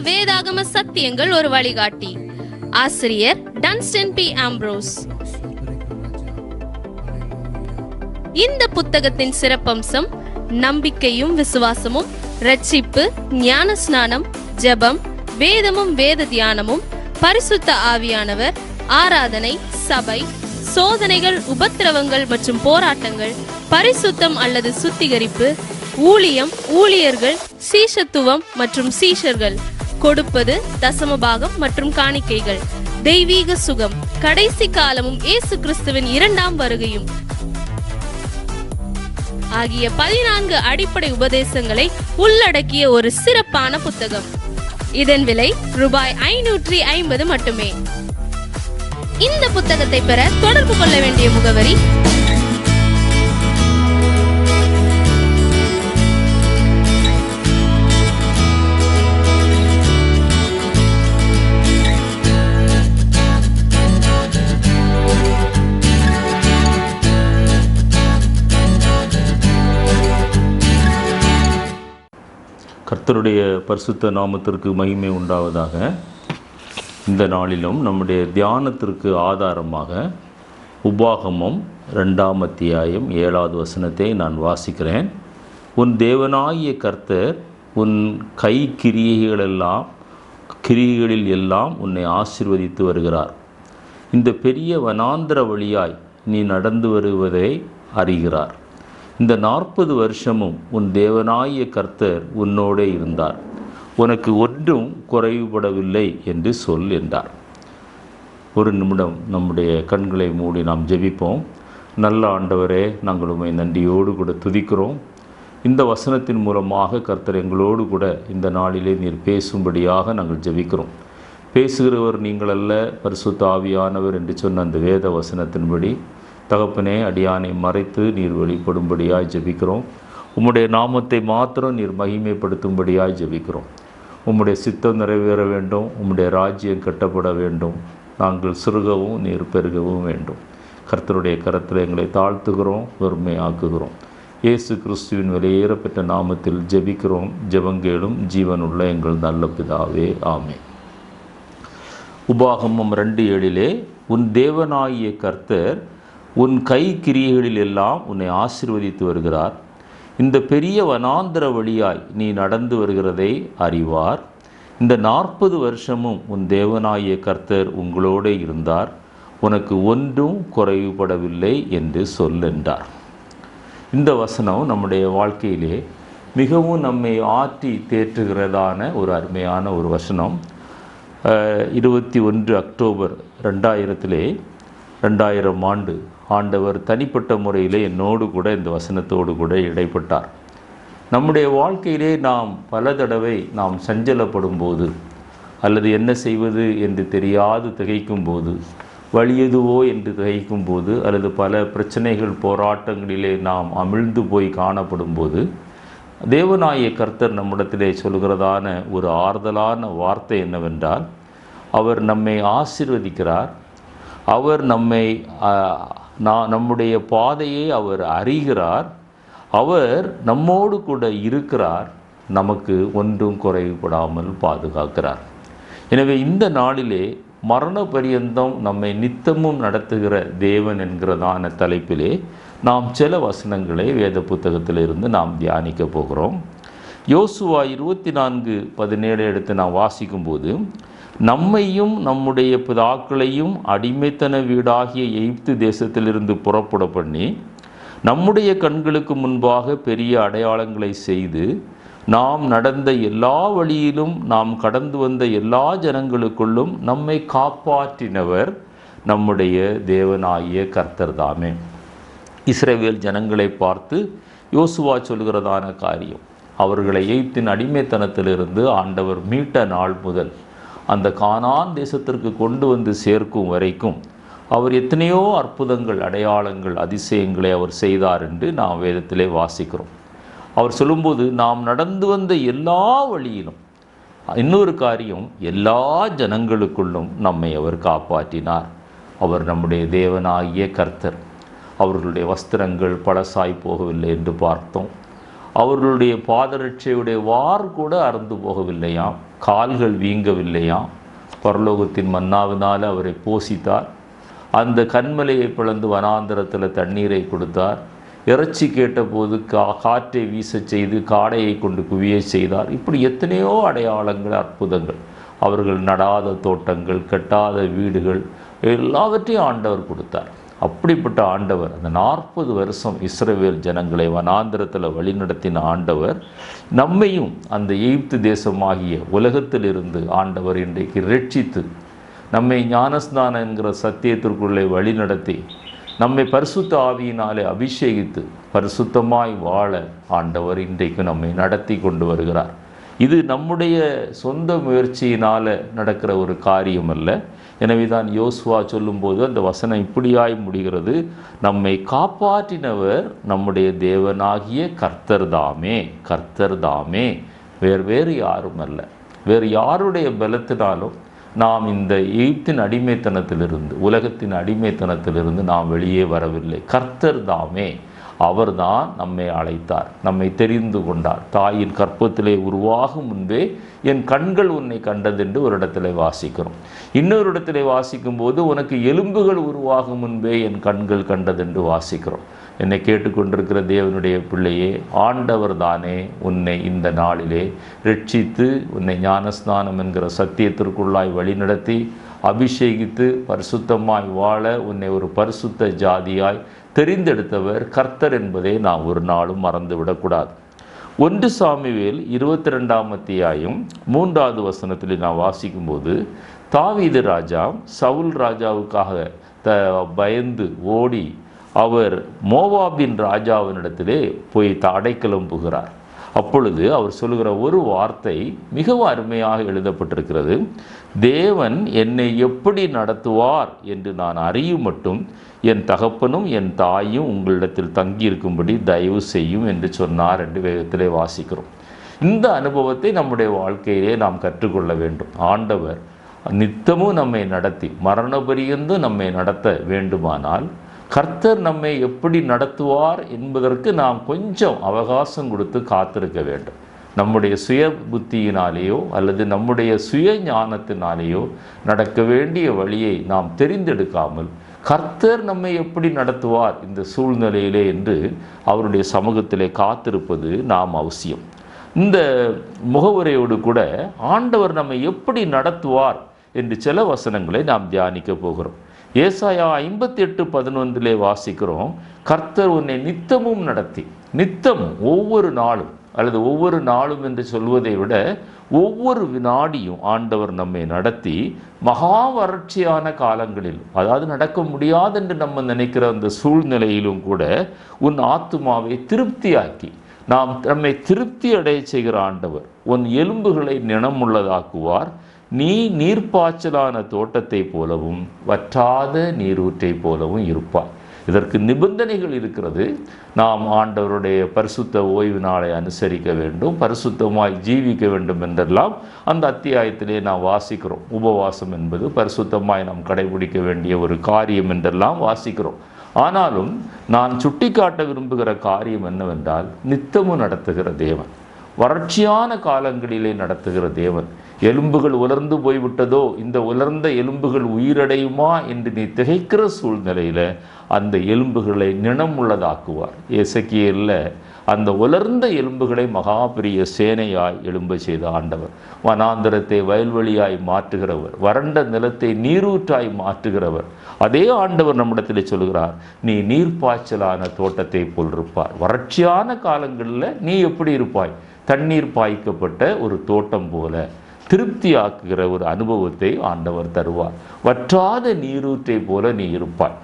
வேதாகம சத்தியங்கள் ஒரு வழிகாட்டி. ஆசிரியர் டன்ஸ்டன் பி. ஆம்ப்ரோஸ். இந்த புத்தகத்தின் சிறப்பம்சம் நம்பிக்கையும் விசுவாசமும், ரட்சிப்பு, ஞானஸ்நானம், ஜெபம், வேதமும் வேத தியானமும், பரிசுத்த ஆவியானவர், ஆராதனை, சபை, சோதனைகள், உபத்திரவங்கள் மற்றும் போராட்டங்கள், பரிசுத்தம் அல்லது சுத்திகரிப்பு, ஊழியம், ஊழியர்கள், சீஷத்துவம் மற்றும் சீஷர்கள், கொடுப்பது, தசமபாகம் மற்றும் காணிக்கைகள், தெய்வீக சுகம், கடைசி காலமும் இயேசு கிறிஸ்துவின் இரண்டாம் வருகையும் ஆகிய 14 அடிப்படை உபதேசங்களை உள்ளடக்கிய ஒரு சிறப்பான புத்தகம். இதன் விலை ரூபாய் 550 மட்டுமே. இந்த புத்தகத்தை பெற தொடர்பு கொள்ள வேண்டிய முகவரி கர்த்தருடைய பரிசுத்த நாமத்திற்கு மகிமை உண்டாவதாக. இந்த நாளிலும் நம்முடைய தியானத்திற்கு ஆதாரமாக உபாகமம் 2ஆம் அத்தியாயம் 7வது வசனத்தை நான் வாசிக்கிறேன். உன் தேவனாகிய கர்த்தர் உன் கை கிரியைகளில் எல்லாம் உன்னை ஆசீர்வதித்து வருகிறார். இந்த பெரிய வனாந்திர வழியாய் நீ நடந்து வருவதை அறிகிறார். இந்த 40 வருஷமும் உன் தேவனாகிய கர்த்தர் உன்னோடே இருந்தார். உனக்கு ஒன்றும் குறைவுபடவில்லை என்று சொல் என்றார். ஒரு நிமிடம் நம்முடைய கண்களை மூடி நாம் ஜெபிப்போம். நல்ல ஆண்டவரே, நாங்கள் உம்மை நன்றியோடு கூட துதிக்கிறோம். இந்த வசனத்தின் மூலமாக கர்த்தர் எங்களோடு கூட இந்த நாளிலே நீர் பேசும்படியாக நாங்கள் ஜெபிக்கிறோம். பேசுகிறவர் நீங்கள் அல்ல, பரிசுத்த ஆவியானவர் என்று சொன்ன அந்த வேத வசனத்தின்படி தகப்பனே, அடியானை மறைத்து நீர் வெளிப்படும்படியாய் ஜெபிக்கிறோம். உம்முடைய நாமத்தை மாத்திரம் நீர் மகிமைப்படுத்தும்படியாய் ஜெபிக்கிறோம். உம்முடைய சித்தம் நிறைவேற வேண்டும், உம்முடைய ராஜ்யம் கட்டப்பட வேண்டும், நாங்கள் சிறுகவும் நீர் பெருகவும் வேண்டும். கர்த்தருடைய கரத்தில் எங்களை தாழ்த்துகிறோம், வெறுமையாக்குகிறோம். இயேசு கிறிஸ்துவின் விலையேறப்பெற்ற நாமத்தில் ஜெபிக்கிறோம். ஜெபங்கேளும் ஜீவனுள்ள எங்கள் நல்ல பிதாவே, ஆமென். உபாகமம் 2:7 உன் தேவனாகிய கர்த்தர் உன் கை கிரியைகளில் எல்லாம் உன்னை ஆசீர்வதித்து வருகிறார். இந்த பெரிய வனாந்திர வழியாய் நீ நடந்து வருகிறதை அறிவார். இந்த 40 வருஷமும் உன் தேவனாகிய கர்த்தர் உங்களோடு இருந்தார். உனக்கு ஒன்றும் குறைவுபடவில்லை என்று சொல் என்றார். இந்த வசனம் நம்முடைய வாழ்க்கையிலே மிகவும் நம்மை ஆற்றி தேற்றுகிறதான ஒரு அருமையான ஒரு வசனம். 21 அக்டோபர் 2000 ஆண்டு ஆண்டவர் தனிப்பட்ட முறையிலே என்னோடு கூட இந்த வசனத்தோடு கூட இடைப்பட்டார். நம்முடைய வாழ்க்கையிலே நாம் பல தடவை நாம் சஞ்சலப்படும் போது, அல்லது என்ன செய்வது என்று தெரியாது திகைக்கும் போது, வழியதுவோ என்று திகைக்கும் போது, அல்லது பல பிரச்சனைகள் போராட்டங்களிலே நாம் அமிழ்ந்து போய் காணப்படும் போது, தேவனாகிய கர்த்தர் நம்மிடத்திலே சொல்கிறதான ஒரு ஆறுதலான வார்த்தை என்னவென்றால், அவர் நம்மை ஆசீர்வதிக்கிறார். அவர் நம்முடைய பாதையை அவர் அறிகிறார். அவர் நம்மோடு கூட இருக்கிறார். நமக்கு ஒன்றும் குறைபடாமல் பாதுகாக்கிறார். எனவே இந்த நாளிலே மரண பரியந்தம் நம்மை நித்தமும் நடத்துகிற தேவன் என்கிறதான தலைப்பிலே நாம் சில வசனங்களை வேத புத்தகத்திலிருந்து நாம் தியானிக்க போகிறோம். யோசுவா 24:17 எடுத்து நாம் வாசிக்கும்போது, நம்மையும் நம்முடைய பிதாக்களையும் அடிமைத்தன வீடாகிய எகிப்து தேசத்திலிருந்து புறப்பட பண்ணி நம்முடைய கண்களுக்கு முன்பாக பெரிய அடையாளங்களை செய்து நாம் நடந்த எல்லா வழியிலும் நாம் கடந்து வந்த எல்லா ஜனங்களுக்குள்ளும் நம்மை காப்பாற்றினவர் நம்முடைய தேவனாகிய கர்த்தர் தாமே. இஸ்ரவேல் ஜனங்களை பார்த்து யோசுவா சொல்கிறதான காரியம், அவர்களை எகிப்தின் அடிமைத்தனத்திலிருந்து ஆண்டவர் மீட்ட நாள் முதல் அந்த கானான் தேசத்திற்கு கொண்டு வந்து சேர்க்கும் வரைக்கும் அவர் எத்தனையோ அற்புதங்கள், அடையாளங்கள், அதிசயங்களை அவர் செய்தார் என்று நாம் வேதத்திலே வாசிக்கிறோம். அவர் சொல்லும்போது நாம் நடந்து வந்த எல்லா வழியிலும், இன்னொரு காரியம், எல்லா ஜனங்களுக்குள்ளும் நம்மை அவர் காப்பாற்றினார். அவர் நம்முடைய தேவனாகிய கர்த்தர். அவர்களுடைய வஸ்திரங்கள் பழசாய் போகவில்லை என்று பார்த்தோம். அவர்களுடைய பாதரட்சையுடைய வார் கூட அறுந்து போகவில்லையாம். கால்கள் வீங்கவில்லையாம். பரலோகத்தின் மன்னாவினால் அவரை போஷித்தார். அந்த கண்மலையை பிளந்து வனாந்தரத்தில் தண்ணீரை கொடுத்தார். இறைச்சி கேட்டபோது காற்றை வீச செய்து காடையை கொண்டு குவிய செய்தார். இப்படி எத்தனையோ அடையாளங்கள், அற்புதங்கள். அவர்கள் நடாத தோட்டங்கள், கட்டாத வீடுகள் எல்லாவற்றையும் ஆண்டவர் கொடுத்தார். அப்படிப்பட்ட ஆண்டவர் அந்த 40 வருஷம் இஸ்ரவேல் ஜனங்களை வனாந்திரத்தில் வழிநடத்தின ஆண்டவர் நம்மையும் அந்த எகிப்து தேசமாகிய உலகத்திலிருந்து ஆண்டவர் இன்றைக்கு ரட்சித்து நம்மை ஞானஸ்நானம் என்கிற சத்தியத்திற்குள்ளே வழிநடத்தி நம்மை பரிசுத்த ஆவியினாலே அபிஷேகித்து பரிசுத்தமாய் வாழ ஆண்டவர் இன்றைக்கு நம்மை நடத்தி கொண்டு வருகிறார். இது நம்முடைய சொந்த முயற்சியினால் நடக்கிற ஒரு காரியம் அல்ல. எனவே தான் யோசுவா சொல்லும்போது அந்த வசனம் இப்படியாய் முடிகிறது, நம்மை காப்பாற்றினவர் நம்முடைய தேவனாகிய கர்த்தர் தாமே, கர்த்தர் தாமே, வேறு யாரும் அல்ல. வேறு யாருடைய பலத்தினாலும் நாம் இந்த எகிப்தின் அடிமைத்தனத்திலிருந்து, உலகத்தின் அடிமைத்தனத்திலிருந்து நாம் வெளியே வரவில்லை. கர்த்தர் தாமே, அவர்தான் நம்மை அழைத்தார், நம்மை தெரிந்து கொண்டார். தாயின் கற்பத்திலே உருவாகும் முன்பே என் கண்கள் உன்னை கண்டதென்று ஒரு இடத்துல வாசிக்கிறோம். இன்னொரு இடத்துல வாசிக்கும் போது உனக்கு எலும்புகள் உருவாகும் முன்பே என் கண்கள் கண்டதென்று வாசிக்கிறோம். என்னை கேட்டுக்கொண்டிருக்கிற தேவனுடைய பிள்ளையே, ஆண்டவர் தானே உன்னை இந்த நாளிலே ரட்சித்து உன்னை ஞானஸ்நானம் என்கிற சத்தியத்திற்குள்ளாய் வழிநடத்தி அபிஷேகித்து பரிசுத்தமாய் வாழ உன்னை ஒரு பரிசுத்த ஜாதியாய் தெரிந்தெடுத்தவர் கர்த்தர் என்பதை நாம் ஒரு நாளும் மறந்துவிடக்கூடாது. 1 சாமுவேல் 22ஆம் அத்தியாயம் 3வது வசனத்தில் நான் வாசிக்கும்போது, தாவீது ராஜா சவுல் ராஜாவுக்காக பயந்து ஓடி அவர் மோவாபின் ராஜாவினிடத்திலே போய் அடைக்கலம் புகிறார். அப்பொழுது அவர் சொல்லுகிற ஒரு வார்த்தை மிகவும் அருமையாக எழுதப்பட்டிருக்கிறது. தேவன் என்னை எப்படி நடத்துவார் என்று நான் அறியும் மட்டும் என் தகப்பனும் என் தாயும் உங்களிடத்தில் தங்கியிருக்கும்படி தயவு செய்யும் என்று சொன்னார் என்று வேதத்திலே வாசிக்கிறோம். இந்த அனுபவத்தை நம்முடைய வாழ்க்கையிலே நாம் கற்றுக்கொள்ள வேண்டும். ஆண்டவர் நித்தமும் நம்மை நடத்தி மரண பரியந்தும் நம்மை நடத்த வேண்டுமானால் கர்த்தர் நம்மை எப்படி நடத்துவார் என்பதற்கு நாம் கொஞ்சம் அவகாசம் கொடுத்து காத்திருக்க வேண்டும். நம்முடைய சுய புத்தியினாலேயோ அல்லது நம்முடைய சுய ஞானத்தினாலேயோ நடக்க வேண்டிய வழியை நாம் தெரிந்தெடுக்காமல் கர்த்தர் நம்மை எப்படி நடத்துவார் இந்த சூழ்நிலையிலே என்று அவருடைய சமூகத்திலே காத்திருப்பது நாம் அவசியம். இந்த முகவுரையோடு கூட ஆண்டவர் நம்மை எப்படி நடத்துவார் என்று சில வசனங்களை நாம் தியானிக்க போகிறோம். ஏசாயா 58:11 வாசிக்கிறோம், கர்த்தர் உன்னை நித்தமும் நடத்தி, நித்தமும் ஒவ்வொரு நாளும் அல்லது ஒவ்வொரு நாளும் என்று சொல்வதை விட ஒவ்வொரு வினாடியும் ஆண்டவர் நம்மை நடத்தி மகா வறட்சியான காலங்களில், அதாவது நடக்க முடியாதென்று நம்ம நினைக்கிற அந்த சூழ்நிலையிலும் கூட உன் ஆத்துமாவை திருப்தியாக்கி நம்மை திருப்தி அடைய செய்கிற ஆண்டவர் உன் எலும்புகளை நினமுள்ளதாக்குவார். நீ நீர்ப்பாய்ச்சலான தோட்டத்தை போலவும் வற்றாத நீரூற்றை போலவும் இருப்பாய். இதற்கு நிபந்தனைகள் இருக்கிறது. நாம் ஆண்டவருடைய பரிசுத்த ஓய்வு நாளை அனுசரிக்க வேண்டும், பரிசுத்தமாய் ஜீவிக்க வேண்டும் என்றெல்லாம் அந்த அத்தியாயத்திலே நாம் வாசிக்கிறோம். உபவாசம் என்பது பரிசுத்தமாய் நாம் கடைபிடிக்க வேண்டிய ஒரு காரியம் என்றெல்லாம் வாசிக்கிறோம். ஆனாலும் நான் சுட்டிக்காட்ட விரும்புகிற காரியம் என்னவென்றால், நித்தமும் நடத்துகிற தேவன், வறட்சியான காலங்களிலே நடத்துகிற தேவன். எலும்புகள் உலர்ந்து போய்விட்டதோ, இந்த உலர்ந்த எலும்புகள் உயிரடையுமா என்று நீ திகைக்கிற சூழ்நிலையில் அந்த எலும்புகளை நினமுள்ளதாக்குவார். எசேக்கியேலில் அந்த உலர்ந்த எலும்புகளை மகா பெரிய சேனையாய் எழும்ப செய்த ஆண்டவர், வனாந்தரத்தை வயல்வெளியாய் மாற்றுகிறவர், வறண்ட நிலத்தை நீரூற்றாய் மாற்றுகிறவர். அதே ஆண்டவர் நம்மிடத்தில் சொல்கிறார், நீ நீர்ப்பாய்ச்சலான தோட்டத்தை போல் இருப்பார். வறட்சியான காலங்களில் நீ எப்படி இருப்பாய்? தண்ணீர் பாய்க்கப்பட்ட ஒரு தோட்டம் போல திருப்தியாக்குகிற ஒரு அனுபவத்தை ஆண்டவர் தருவார். வற்றாத நீரூற்றை போல நீ இருப்பாய்.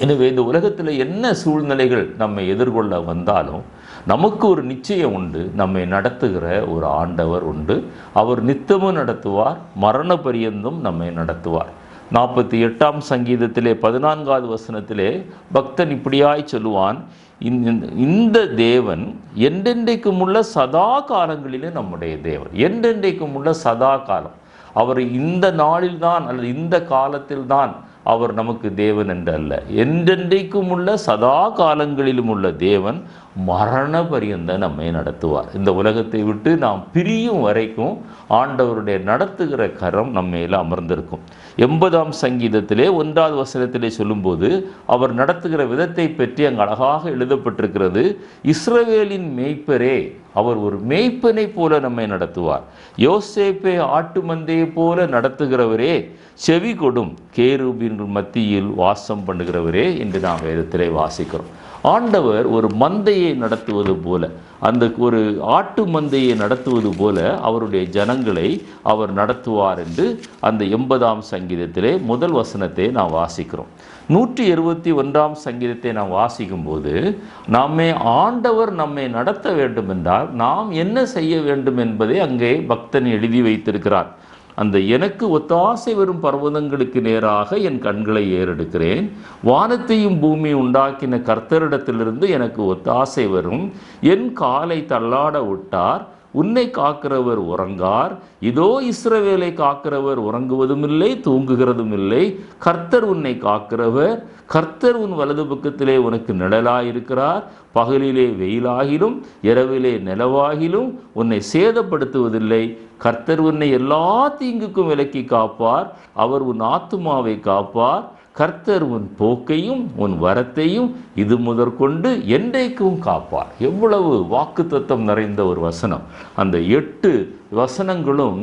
எனவே இந்த உலகத்தில் என்ன சூழ்நிலைகள் நம்மை எதிர்கொள்ள வந்தாலும் நமக்கு ஒரு நிச்சயம் உண்டு, நம்மை நடத்துகிற ஒரு ஆண்டவர் உண்டு. அவர் நித்தமும் நடத்துவார், மரண பரியந்தும் நம்மை நடத்துவார். 48ஆம் சங்கீதத்திலே 14வது வசனத்திலே பக்தன் இப்படியாய் சொல்லுவான், இந்த தேவன் என்றென்றைக்கும் உள்ள சதா காலங்களிலே நம்முடைய தேவன், என்றென்றைக்கும் உள்ள சதா காலம். அவர் இந்த நாளில்தான் அல்லது இந்த காலத்தில்தான் அவர் நமக்கு தேவன் என்று அல்ல, என்றென்றைக்கும் உள்ள சதா காலங்களிலும் உள்ள தேவன். மரண பரியந்த நம்மை நடத்துவார். இந்த உலகத்தை விட்டு நாம் பிரியும் வரைக்கும் ஆண்டவருடைய நடத்துகிற கரம் நம்ம மேல அமர்ந்திருக்கும். 80ஆம் சங்கீதத்திலே 1வது வசனத்திலே சொல்லும்போது அவர் நடத்துகிற விதத்தை பற்றி அங்கு அழகாக எழுதப்பட்டிருக்கிறது. இஸ்ரவேலின் மேய்ப்பரே, அவர் ஒரு மேய்ப்பனை போல நம்மை நடத்துவார். யோசேப்பை ஆட்டு மந்தையை போல நடத்துகிறவரே, செவி கொடும், கேருபின் மத்தியில் வாசம் பண்ணுகிறவரே என்று நாம் வேதத்திலே வாசிக்கிறோம். ஆண்டவர் ஒரு மந்தையை நடத்துவது போல, அந்த ஒரு ஆட்டு மந்தையை நடத்துவது போல அவருடைய ஜனங்களை அவர் நடத்துவார் என்று அந்த 80ஆம் சங்கீதத்திலே முதல் வசனத்தை நாம் வாசிக்கிறோம். 121ஆம் சங்கீதத்தை நாம் வாசிக்கும் போது ஆண்டவர் நம்மை நடத்த வேண்டும் என்றால் நாம் என்ன செய்ய வேண்டும் என்பதை அங்கே பக்தன் எழுதி வைத்திருக்கிறார். அந்த எனக்கு ஒத்தாசை வரும் பர்வதங்களுக்கு நேராக என் கண்களை ஏறெடுக்கிறேன். வானத்தையும் பூமியை உண்டாக்கின கர்த்தரிடத்திலிருந்து எனக்கு ஒத்தாசை வரும். என் காலை தள்ளாட விட்டார். உன்னை காக்கிறவர் உறங்கார். இதோ இஸ்ரவேலை காக்கிறவர் உறங்குவதும் இல்லை, தூங்குகிறதும் இல்லை. கர்த்தர் உன்னை காக்கிறவர். கர்த்தர் உன் வலது பக்கத்திலே உனக்கு நிழலாயிருக்கிறார். பகலிலே வெயிலாகிலும் இரவிலே நிலவாகிலும் உன்னை சேதப்படுத்துவதில்லை. கர்த்தர் உன்னை எல்லா தீங்குக்கும் விலக்கி காப்பார். அவர் உன் ஆத்துமாவை காப்பார். கர்த்தர் உன் போக்கையும் உன் வரத்தையும் இது முதற்கொண்டு என்றைக்கும் காப்பார். எவ்வளவு வாக்குத்தத்தம் நிறைந்த ஒரு வசனம்! அந்த 8 வசனங்களும்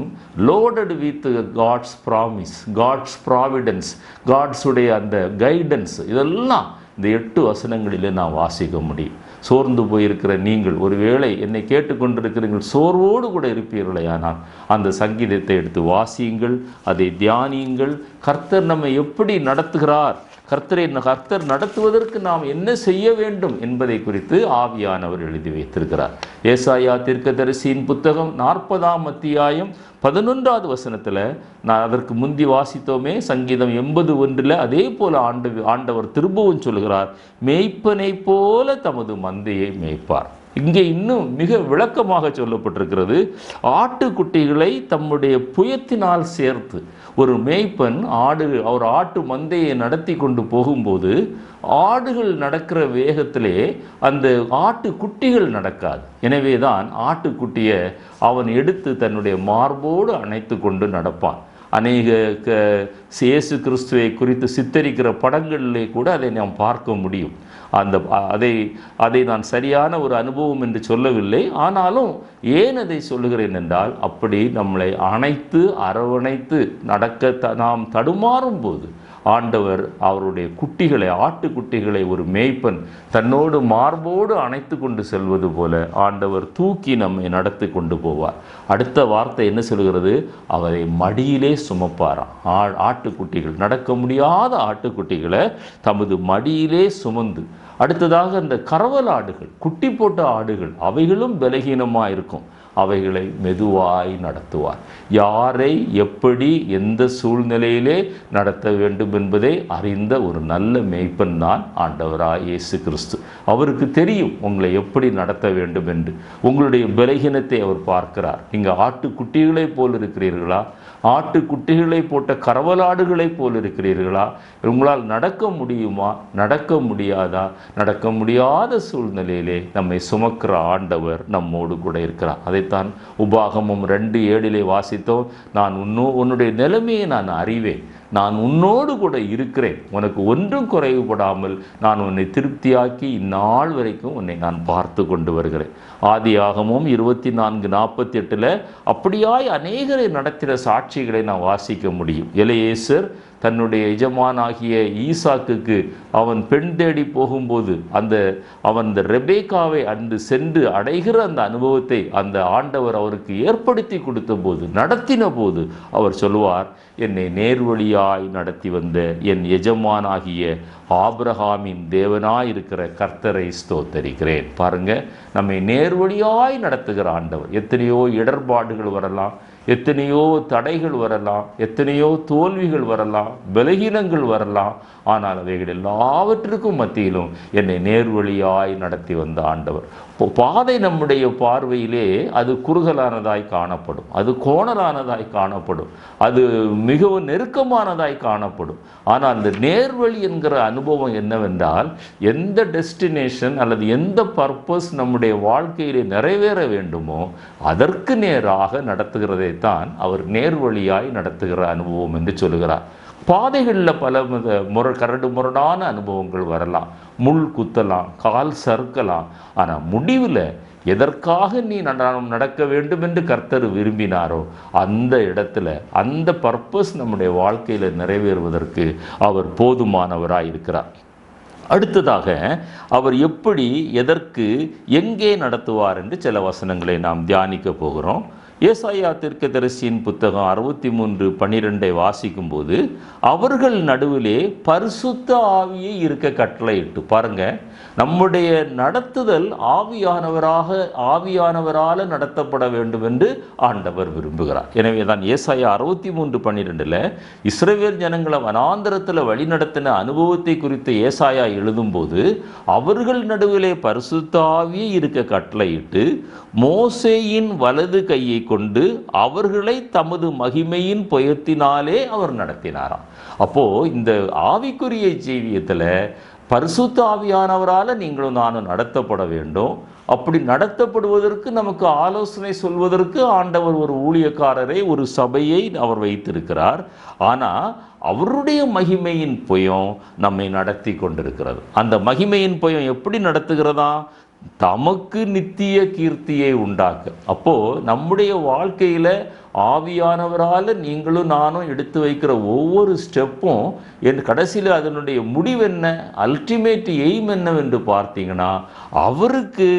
loaded with God's promise, God's providence, காட்ஸுடைய அந்த கைடன்ஸ், இதெல்லாம் இந்த 8 வசனங்களிலே நான் வாசிக்க முடியும். சோர்ந்து போயிருக்கிற நீங்கள், ஒருவேளை என்னை கேட்டுக்கொண்டிருக்கிறீர்கள், சோர்வோடு கூட இருப்பீர்களே, ஆனால் அந்த சங்கீதத்தை எடுத்து வாசியுங்கள், அதை தியானியுங்கள். கர்த்தர் நம்மை எப்படி நடத்துகிறார், கர்த்தர் நடத்துவதற்கு நாம் என்ன செய்ய வேண்டும் என்பதை குறித்து ஆவியானவர் எழுதி வைத்திருக்கிறார். ஏசாயா தீர்க்கதரிசியின் புத்தகம் 40ஆம் அத்தியாயம் 11வது வசனத்தில் நான் அதற்கு முந்தி வாசித்தோமே, சங்கீதம் 81 அதே போல ஆண்டவர் திரும்பவும் சொல்கிறார், மேய்ப்பனை போல தமது மந்தையை மேய்ப்பார். இங்கே இன்னும் மிக விளக்கமாக சொல்லப்பட்டிருக்கிறது. ஆட்டுக்குட்டிகளை தம்முடைய புயத்தினால் சேர்த்து ஒரு மேய்ப்பன் அவர் ஆட்டு மந்தையை நடத்தி கொண்டு போகும்போது ஆடுகள் நடக்கிற வேகத்திலே அந்த ஆட்டுக்குட்டிகள் நடக்காது. எனவே தான் ஆட்டுக்குட்டியை அவன் எடுத்து தன்னுடைய மார்போடு அணைத்து கொண்டு நடப்பான். அநேக இயேசு கிறிஸ்துவை குறித்து சித்தரிக்கிற படங்களிலே கூட அதை நாம் பார்க்க முடியும். அதை நான் சரியான ஒரு அனுபவம் என்று சொல்லவில்லை. ஆனாலும் ஏன் அதை சொல்லுகிறேன் என்றால், அப்படி நம்மளை அணைத்து அரவணைத்து நடக்க நாம் தடுமாறும் போது ஆண்டவர் அவருடைய குட்டிகளை, ஆட்டுக்குட்டிகளை ஒரு மேய்ப்பன் தன்னோடு மார்போடு அணைத்து கொண்டு செல்வது போல ஆண்டவர் தூக்கி நம்மை நடத்தி கொண்டு போவார். அடுத்த வார்த்தை என்ன சொல்கிறது? அவரை மடியிலே சுமப்பாராம். ஆட்டுக்குட்டிகள், நடக்க முடியாத ஆட்டுக்குட்டிகளை தமது மடியிலே சுமந்து, அடுத்ததாக அந்த கறவல் ஆடுகள், குட்டி போட்ட ஆடுகள், அவைகளும் பலகீனமாக இருக்கும், அவைகளை மெதுவாய் நடத்துவார். யாரை எப்படி எந்த சூழ்நிலையிலே நடத்த வேண்டும் என்பதை அறிந்த ஒரு நல்ல மேய்ப்பன் தான் ஆண்டவராய் இயேசு கிறிஸ்து. அவருக்கு தெரியும் உங்களை எப்படி நடத்த வேண்டும் என்று. உங்களுடைய பலகீனத்தை அவர் பார்க்கிறார். நீங்கள் ஆட்டுக்குட்டிகளை போல் இருக்கிறீர்களா? ஆட்டுக்குட்டிகளை போட்ட கறவலாடுகளை போல் இருக்கிறீர்களா? உங்களால் நடக்க முடியுமா? நடக்க முடியாதா? நடக்க முடியாத சூழ்நிலையிலே நம்மை சுமக்கிற ஆண்டவர் நம்மோடு கூட இருக்கிறார். அதைத்தான் உபாகமம் 2:7 வாசித்தோம். நான் உன்னுடைய நிலைமையை நான் அறிவேன், நான் உன்னோடு கூட இருக்கிறேன், உனக்கு ஒன்றும் குறைவுபடாமல் நான் உன்னை திருப்தியாக்கி இந்நாள் வரைக்கும் உன்னை நான் பார்த்து கொண்டு வருகிறேன். ஆதியாகமம் 24:48 அப்படியாய் அநேகரை நடத்தின சாட்சிகளை நான் வாசிக்க முடியும். எலியேசர் தன்னுடைய எஜமானாகிய ஈசாக்குக்கு அவன் பெண் தேடி போகும்போது அவன் இந்த ரெபேக்காவை அன்று சென்று அடைகிற அந்த அனுபவத்தை அந்த ஆண்டவர் அவருக்கு ஏற்படுத்தி கொடுத்த போது, நடத்தின போது அவர் சொல்லுவார், என்னை நேர்வழியாய் நடத்தி வந்த என் எஜமானாகிய ஆபிரகாமின் தேவனாயிருக்கிற கர்த்தரை ஸ்தோத்தரிக்கிறேன். பாருங்க, நம்மை நேர்வழியாய் நடத்துகிற ஆண்டவர். எத்தனையோ இடர்பாடுகள் வரலாம், எத்தனையோ தடைகள் வரலாம், எத்தனையோ தோல்விகள் வரலாம், பலகீனங்கள் வரலாம். ஆனால் அவைகள் எல்லாவற்றுக்கும் மத்தியிலும் என்னை நேர்வழியாய் நடத்தி வந்த ஆண்டவர். பாதை நம்முடைய பார்வையிலே அது குறுகலானதாய் காணப்படும், அது கோணலானதாய் காணப்படும், அது மிகவும் நெருக்கமானதாய் காணப்படும். ஆனால் அந்த நேர்வழி என்கிற அனுபவம் என்னவென்றால், எந்த டெஸ்டினேஷன் அல்லது எந்த பர்பஸ் நம்முடைய வாழ்க்கையிலே நிறைவேற வேண்டுமோ அதற்கு நேராக நடத்துகிறதைத்தான் அவர் நேர்வழியாய் நடத்துகிற அனுபவம் என்று சொல்லுகிறார். பாதைகளில் பல கரடு முரடான அனுபவங்கள் வரலாம், முள் குத்தலாம், கால் சறுக்கலாம். ஆனால் முடிவில் எதற்காக நீ நடக்க வேண்டும் என்று கர்த்தர் விரும்பினாரோ அந்த இடத்துல அந்த பர்பஸ் நம்முடைய வாழ்க்கையில் நிறைவேறுவதற்கு அவர் போதுமானவராய் இருக்கிறார். அடுத்ததாக அவர் எப்படி, எதற்கு, எங்கே நடத்துவார் என்று சில வசனங்களை நாம் தியானிக்க போகிறோம். ஏசாயா தீர்க்கதரிசியின் புத்தகம் 63:12 வாசிக்கும் போது, அவர்கள் நடுவிலே பரிசுத்த ஆவியை இருக்க கட்டளையிட்டு. பாருங்க, நம்முடைய நடத்துதல் ஆவியானவரால் நடத்தப்பட வேண்டும் என்று ஆண்டவர் விரும்புகிறார். எனவே தான் ஏசாயா 63:12 இஸ்ரவேல் ஜனங்களை வனாந்தரத்தில் வழிநடத்தின அனுபவத்தை குறித்து ஏசாயா எழுதும்போது, அவர்கள் நடுவிலே பரிசுத்த ஆவியை இருக்க கட்டளையிட்டு மோசேயின் வலது கையை கொண்டு அவர்களை தமது மகிமையின் புயத்தினாலே அவர் நடத்தினாராம். அப்போ இந்த ஆவிக்குரிய ஜீவியத்தில் பரிசுத்த ஆவியானவரால் நீங்களும் நானும் நடத்தப்பட வேண்டும். அப்படி நடத்தப்படுவதற்கு நமக்கு ஆலோசனை சொல்வதற்கு ஆண்டவர் ஒரு ஊழியக்காரரை, ஒரு சபையை அவர் வைத்திருக்கிறார். ஆனால் அவருடைய மகிமையின் புயம் நம்மை நடத்தி கொண்டிருக்கிறது. அந்த மகிமையின் புயம் எப்படி நடத்துகிறதா? தமக்கு நித்திய கீர்த்தியை உண்டாக்க. அப்போ நம்முடைய வாழ்க்கையில ஆவியானவரால் நீங்களும் நானும் எடுத்து வைக்கிற ஒவ்வொரு ஸ்டெப்பும் என் கடைசியில் அதனுடைய முடிவு என்ன, அல்டிமேட் எய்ம் என்னவென்று பார்த்தீங்கன்னா, அவருக்கு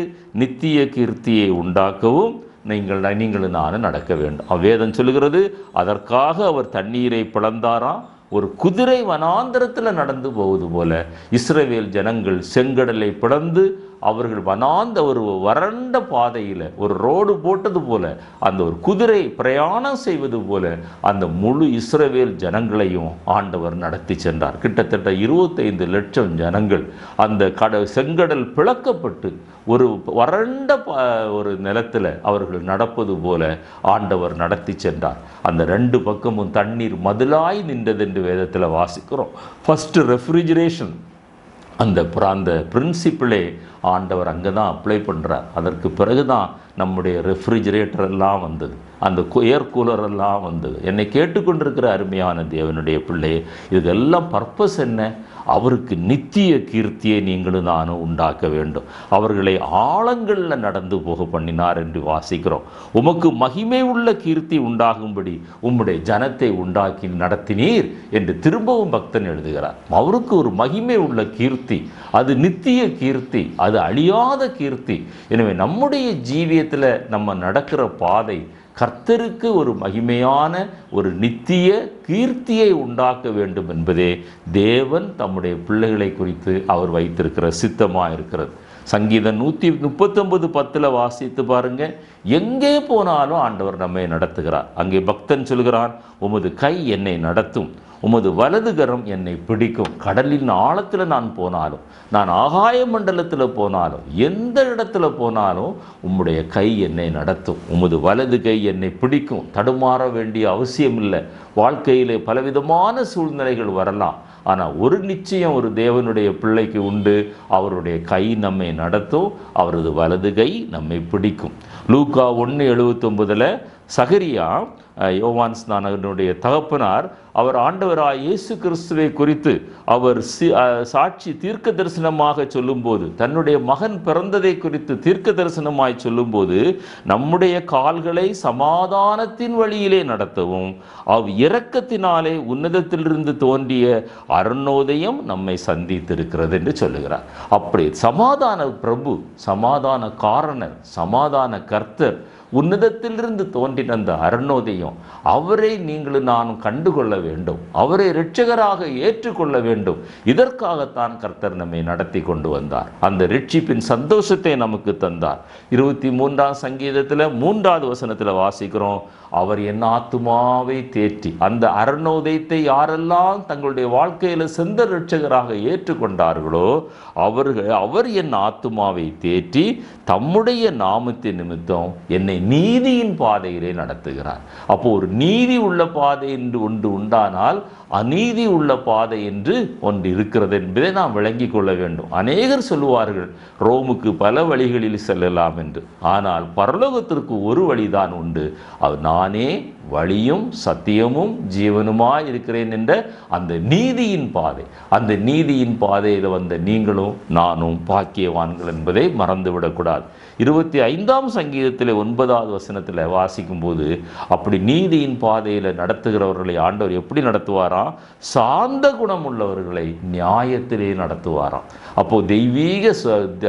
நித்திய கீர்த்தியை உண்டாக்கவும் நீங்களும் நானும் நடக்க வேண்டும். வேதம் சொல்லுகிறது, அதற்காக அவர் தண்ணீரை பிளந்தாராம். ஒரு குதிரை வனாந்தரத்தில் நடந்து போவது போல இஸ்ரவேல் ஜனங்கள் செங்கடலை பிளந்து அவர்கள் ஒரு வறண்ட பாதையில் ஒரு ரோடு போட்டது போல, அந்த ஒரு குதிரை பிரயாணம் செய்வது போல அந்த முழு இஸ்ரவேல் ஜனங்களையும் ஆண்டவர் நடத்தி சென்றார். கிட்டத்தட்ட 25 லட்சம் ஜனங்கள் அந்த செங்கடல் பிளக்கப்பட்டு ஒரு வறண்ட ஒரு நிலத்தில் அவர்கள் நடப்பது போல ஆண்டவர் நடத்தி சென்றார். அந்த 2 பக்கமும் தண்ணீர் மதிலாய் நின்றது என்று வேதத்தில் வாசிக்கிறோம். ஃபர்ஸ்ட் ரெஃப்ரிஜரேஷன், அந்த பிரின்சிப்பிளே ஆண்டவர் அங்கே தான் அப்ளை பண்ணுறார். அதற்கு பிறகு தான் நம்முடைய ரெஃப்ரிஜரேட்டர் எல்லாம் வந்தது, அந்த ஏர் கூலர் எல்லாம் வந்தது. என்னை கேட்டுக்கொண்டிருக்கிற அருமையான தேவனுடைய பிள்ளை, இதெல்லாம் பர்பஸ் என்ன? அவருக்கு நித்திய கீர்த்தியை நீங்களும் நானும் உண்டாக்க வேண்டும். அவர்களை ஆழங்களில் நடந்து போக பண்ணினார் என்று வாசிக்கிறோம். உமக்கு மகிமை உள்ள கீர்த்தி உண்டாகும்படி உம்முடைய ஜனத்தை உண்டாக்கி நடத்தினீர் என்று திரும்பவும் பக்தன் எழுதுகிறார். அவருக்கு ஒரு மகிமை உள்ள கீர்த்தி, அது நித்திய கீர்த்தி, அது அழியாத கீர்த்தி. எனவே நம்முடைய ஜீவியத்தில் நம்ம நடக்கிற பாதை கர்த்தருக்கு ஒரு மகிமையான ஒரு நித்திய கீர்த்தியை உண்டாக்க வேண்டும் என்பதே தேவன் தம்முடைய பிள்ளைகளை குறித்து அவர் வைத்திருக்கிற சித்தமாக இருக்கிறது. சங்கீதம் 139:10 வாசித்து பாருங்க, எங்கே போனாலும் ஆண்டவர் நம்மை நடத்துகிறார். அங்கே பக்தன் சொல்கிறான், உமது கை என்னை நடத்தும், உமது வலது கரம் என்னை பிடிக்கும். கடலின் ஆழத்தில் நான் போனாலும், நான் ஆகாய மண்டலத்தில் போனாலும், எந்த இடத்துல போனாலும் உம்முடைய கை என்னை நடத்தும், உமது வலது கை என்னை பிடிக்கும். தடுமாற வேண்டிய அவசியம் இல்லை. வாழ்க்கையிலே பலவிதமான சூழ்நிலைகள் வரலாம், ஆனால் ஒரு நிச்சயம் ஒரு தேவனுடைய பிள்ளைக்கு உண்டு, அவருடைய கை நம்மை நடத்தும், அவரது வலது கை நம்மை பிடிக்கும். லூக்கா 1:79 சகரியா, யோவான் ஸ்நானகனுடைய தகப்பனார், அவர் ஆண்டவராய் இயேசு கிறிஸ்துவை குறித்து அவர் சாட்சி தீர்க்க தரிசனமாக சொல்லும்போது, தன்னுடைய மகன் பிறந்ததை குறித்து தீர்க்க தரிசனமாய் சொல்லும்போது, நம்முடைய கால்களை சமாதானத்தின் வழியிலே நடத்தவும் இரக்கத்தினாலே உன்னதத்திலிருந்து தோன்றிய அருணோதயம் நம்மை சந்தித்திருக்கிறது என்று சொல்லுகிறார். அப்படி சமாதான பிரபு, சமாதான காரணர், சமாதான கர்த்தர், உன்னதத்திலிருந்து தோன்றின அந்த அருணோதயம், அவரை நீங்களும் நானும் கண்டுகொள்ள வேண்டும், அவரை இரட்சகராக ஏற்றுக்கொள்ள வேண்டும். இதற்காகத்தான் கர்த்தர் நம்மை நடத்தி கொண்டு வந்தார். அந்த ரட்சிப்பின் சந்தோஷத்தை நமக்கு தந்தார். 23ஆம் சங்கீதத்தில் 3வது வசனத்தில் வாசிக்கிறோம், அவர் என் ஆத்துமாவை தேற்றி, அந்த அருணோதயத்தை யாரெல்லாம் தங்களுடைய வாழ்க்கையில சொந்த இரட்சகராக ஏற்றுக்கொண்டார்களோ அவர் என் ஆத்துமாவை தேற்றி தம்முடைய நாமத்தின் நிமித்தம் என்னை நீதியின் பாதையிலே நடத்துகிறார். அப்போ ஒரு நீதி உள்ள பாதை என்று ஒன்று உண்டானால் அநீதி உள்ள பாதை என்று ஒன்று இருக்கிறது என்பதை நாம் விளங்கிக் கொள்ள வேண்டும். அநேகர் சொல்லுவார்கள் ரோமுக்கு பல வழிகளில் செல்லலாம் என்று. ஆனால் பரலோகத்திற்கு ஒரு வழிதான் உண்டு, அது நானே வழியும் சத்தியமும் ஜீவனுமாய் இருக்கிறேன் என்ற அந்த நீதியின் பாதை. அந்த நீதியின் பாதையில் வந்த நீங்களும் நானும் பாக்கியவான்கள் என்பதை மறந்துவிடக்கூடாது. 25ஆம் சங்கீதத்தில் 9வது வசனத்தில் வாசிக்கும் போது அப்படி நீதியின் பாதையில் நடத்துகிறவர்களை ஆண்டவர் எப்படி நடத்துவாராம்? சாந்த குணம் உள்ளவர்களை நியாயத்திலே நடத்துவாராம். அப்போ தெய்வீக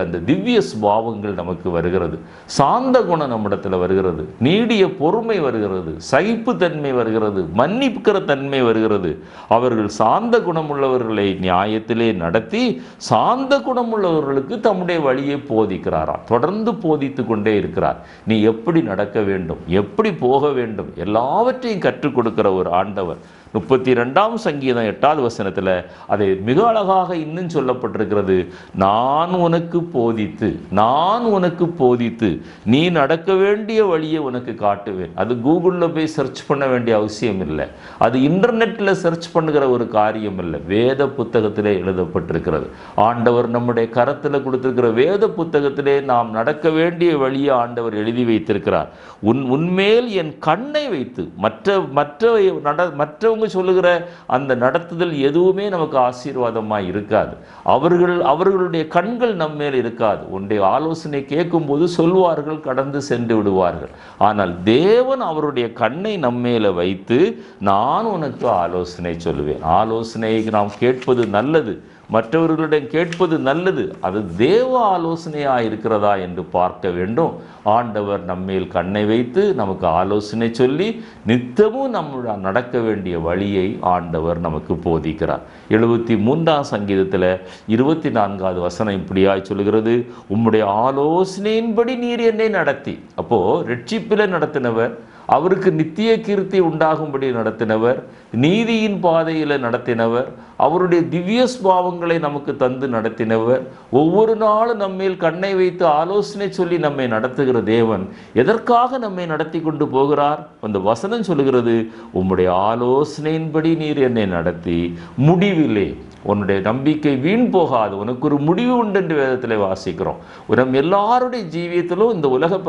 அந்த திவ்ய சுபாவங்கள் நமக்கு வருகிறது, சாந்த குணம் நம்மிடத்தில் வருகிறது, நீடிய பொறுமை வருகிறது, சகிப்புத்தன்மை வருகிறது, மன்னிக்கிற தன்மை வருகிறது. அவர்கள் சாந்த குணம் உள்ளவர்களை நியாயத்திலே நடத்தி சாந்த குணம் உள்ளவர்களுக்கு தம்முடைய வழியை போதிக்கிறாராம். தொடர்ந்து போதித்து கொண்டே இருக்கிறார். நீ எப்படி நடக்க வேண்டும், எப்படி போக வேண்டும், எல்லாவற்றையும் கற்றுக் கொடுக்கிற ஒரு ஆண்டவர். 32ஆம் சங்கீதம் 8வது வசனத்தில் அதை மிக அழகாக இன்னும் சொல்லப்பட்டிருக்கிறது. நான் உனக்கு போதித்து நீ நடக்க வேண்டிய வழியை உனக்கு காட்டுவேன். அது கூகுளில் போய் சர்ச் பண்ண வேண்டிய அவசியம் இல்லை, அது இன்டர்நெட்டில் சர்ச் பண்ணுகிற ஒரு காரியம் இல்லை, வேத புத்தகத்திலே எழுதப்பட்டிருக்கிறது. ஆண்டவர் நம்முடைய கரத்தில் கொடுத்திருக்கிற வேத புத்தகத்திலே நாம் நடக்க வேண்டிய வழியை ஆண்டவர் எழுதி வைத்திருக்கிறார். உன்மேல் என் கண்ணை வைத்து மற்றவங்க சொல்லுகிற அந்த நடத்துதல் எதுவுமே நமக்கு ஆசீர்வாதமாய் இருக்காது. அவர்களுடைய கண்கள் நம்மேல் இருக்காது. உன்னுடைய ஆலோசனை கேட்கும் போது சொல்வார்கள், கடந்து சென்று விடுவார்கள். ஆனால் தேவன் அவருடைய கண்ணை நம்மேல வைத்து நான் உனக்கு ஆலோசனை சொல்லுவேன். ஆலோசனையை நாம் கேட்பது நல்லது, மற்றவர்களிடம் கேட்பது நல்லது. அது தேவ ஆலோசனையாக இருக்கிறதா என்று பார்க்க வேண்டும். ஆண்டவர் நம்மேல் கண்ணை வைத்து நமக்கு ஆலோசனை சொல்லி நித்தமும் நம்ம நடக்க வேண்டிய வழியை ஆண்டவர் நமக்கு போதிக்கிறார். 73ஆம் சங்கீதத்தில் 24வது வசனம் இப்படியாய் சொல்கிறது, உம்முடைய ஆலோசனையின்படி நீர் என்னை நடத்தி. அப்போ ரட்சிப்பில நடத்தினவர், அவருக்கு நித்திய கீர்த்தி உண்டாகும்படி நடத்தினவர், நீதியின் பாதையில் நடத்தினவர், அவருடைய திவ்ய சுபாவங்களை நமக்கு தந்து நடத்தினவர், ஒவ்வொரு நாளும் நம்மேல் கண்ணை வைத்து ஆலோசனை சொல்லி நம்மை நடத்துகிற தேவன் எதற்காக நம்மை நடத்தி கொண்டு போகிறார்? அந்த வசனம் சொல்லுகிறது, உம்முடைய ஆலோசனையின்படி நீர் என்னை நடத்தி முடிவிலே உன்னுடைய நம்பிக்கை வீண் போகாது, உனக்கு ஒரு முடிவு உண்டு என்று வேதத்தில் வாசிக்கிறோம். நம்ம எல்லாருடைய ஜீவியத்திலும் இந்த உலக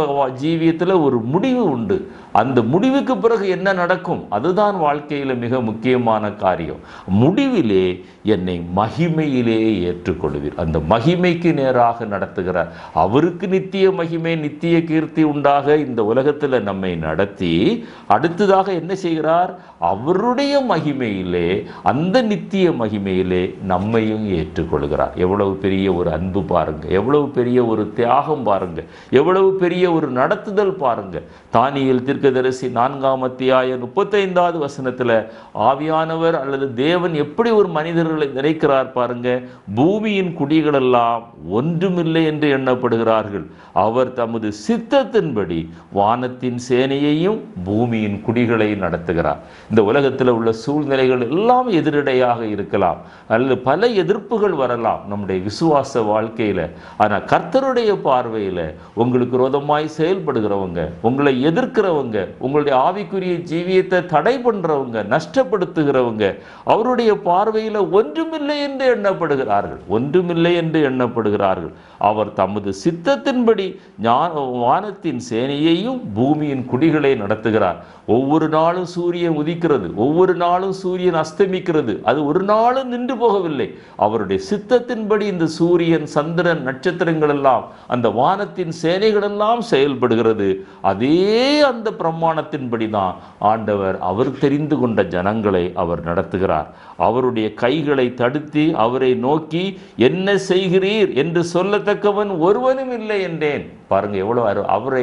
ஜீவியத்தில் ஒரு முடிவு உண்டு. அந்த முடிவுக்கு பிறகு என்ன நடக்கும்? அதுதான் வாழ்க்கையில் மிக முக்கியமான காரியம். முடிவிலே என்னை மகிமையிலே ஏற்றுக்கொள்வீர். அந்த மகிமைக்கு நேராக நடத்துகிறார். அவருக்கு நித்திய மகிமை நித்திய கீர்த்தி உண்டாக இந்த உலகத்தில் நம்மை நடத்தி அடுத்ததாக என்ன செய்கிறார்? அவருடைய மகிமையிலே, அந்த நித்திய மகிமையிலே நம்மையும் ஏற்றுக்கொள்கிறார். எவ்வளவு பெரிய ஒரு அன்பு பாருங்க, எவ்வளவு பெரிய ஒரு தியாகம் பாருங்க, எவ்வளவு பெரிய ஒரு நடத்துதல் பாருங்க. தானியேல் தீர்க்கதரிசி 4ஆம் அத்தியாயம் 35வது வசனத்தில் ஆவியானவர் அல்லது தேவன் எப்படி ஒரு மனிதர்களை நினைக்கிறார் பாருங்க. பூமியின் குடிகளெல்லாம் ஒன்றுமில்லை என்று எண்ணப்படுகிறார்கள், அவர் தமது சித்தத்தின்படி வானத்தின் சேனையையும் பூமியின் குடிகளை நடத்துகிறார். இந்த உலகத்தில் உள்ள சூழ்நிலைகள் எல்லாம் எதிரடையாக இருக்கலாம், அல்லது பல எதிர்ப்புகள் வரலாம் நம்முடைய விசுவாச வாழ்க்கையில். ஆனால் கர்த்தருடைய பார்வையில் உங்களுக்கு விரோதமாய் செயல்படுகிறவங்க, உங்களை எதிர்க்கிறவங்க, உங்களுடைய ஆவிக்குரிய ஜீவியத்தை தடை பண்ணுறவங்க, நஷ்டப்படுத்துகிறவங்க, அவருடைய பார்வையில் ஒன்றுமில்லை என்று எண்ணப்படுகிறார்கள், ஒன்றுமில்லை என்று எண்ணப்படுகிறார்கள். அவர் தமது சித்தத்தின்படி வானத்தின் சேனையையும் பூமியின் குடிகளை நடத்துகிறார். ஒவ்வொரு நாளும் சூரியன் உதிக்கிறது, ஒவ்வொரு நாளும் சூரியன் அஸ்தமிக்கிறது, அது ஒரு நாளும் நின்று போகவில்லை. அவருடைய சித்தத்தின்படி இந்த சூரியன், சந்திரன், நட்சத்திரங்கள் எல்லாம், அந்த வானத்தின் சேனைகள் எல்லாம் செயல்படுகிறது. அதே அந்த பிரமாணத்தின்படி தான் ஆண்டவர் அவர் தெரிந்து கொண்ட ஜனங்களை அவர் நடத்துகிறார். அவருடைய கைகளை தடுத்து அவரை நோக்கி என்ன செய்கிறீர் என்று சொல்லத்தக்கவன் ஒருவனும் இல்லை என்றேன். பாருங்க எவ்வளவு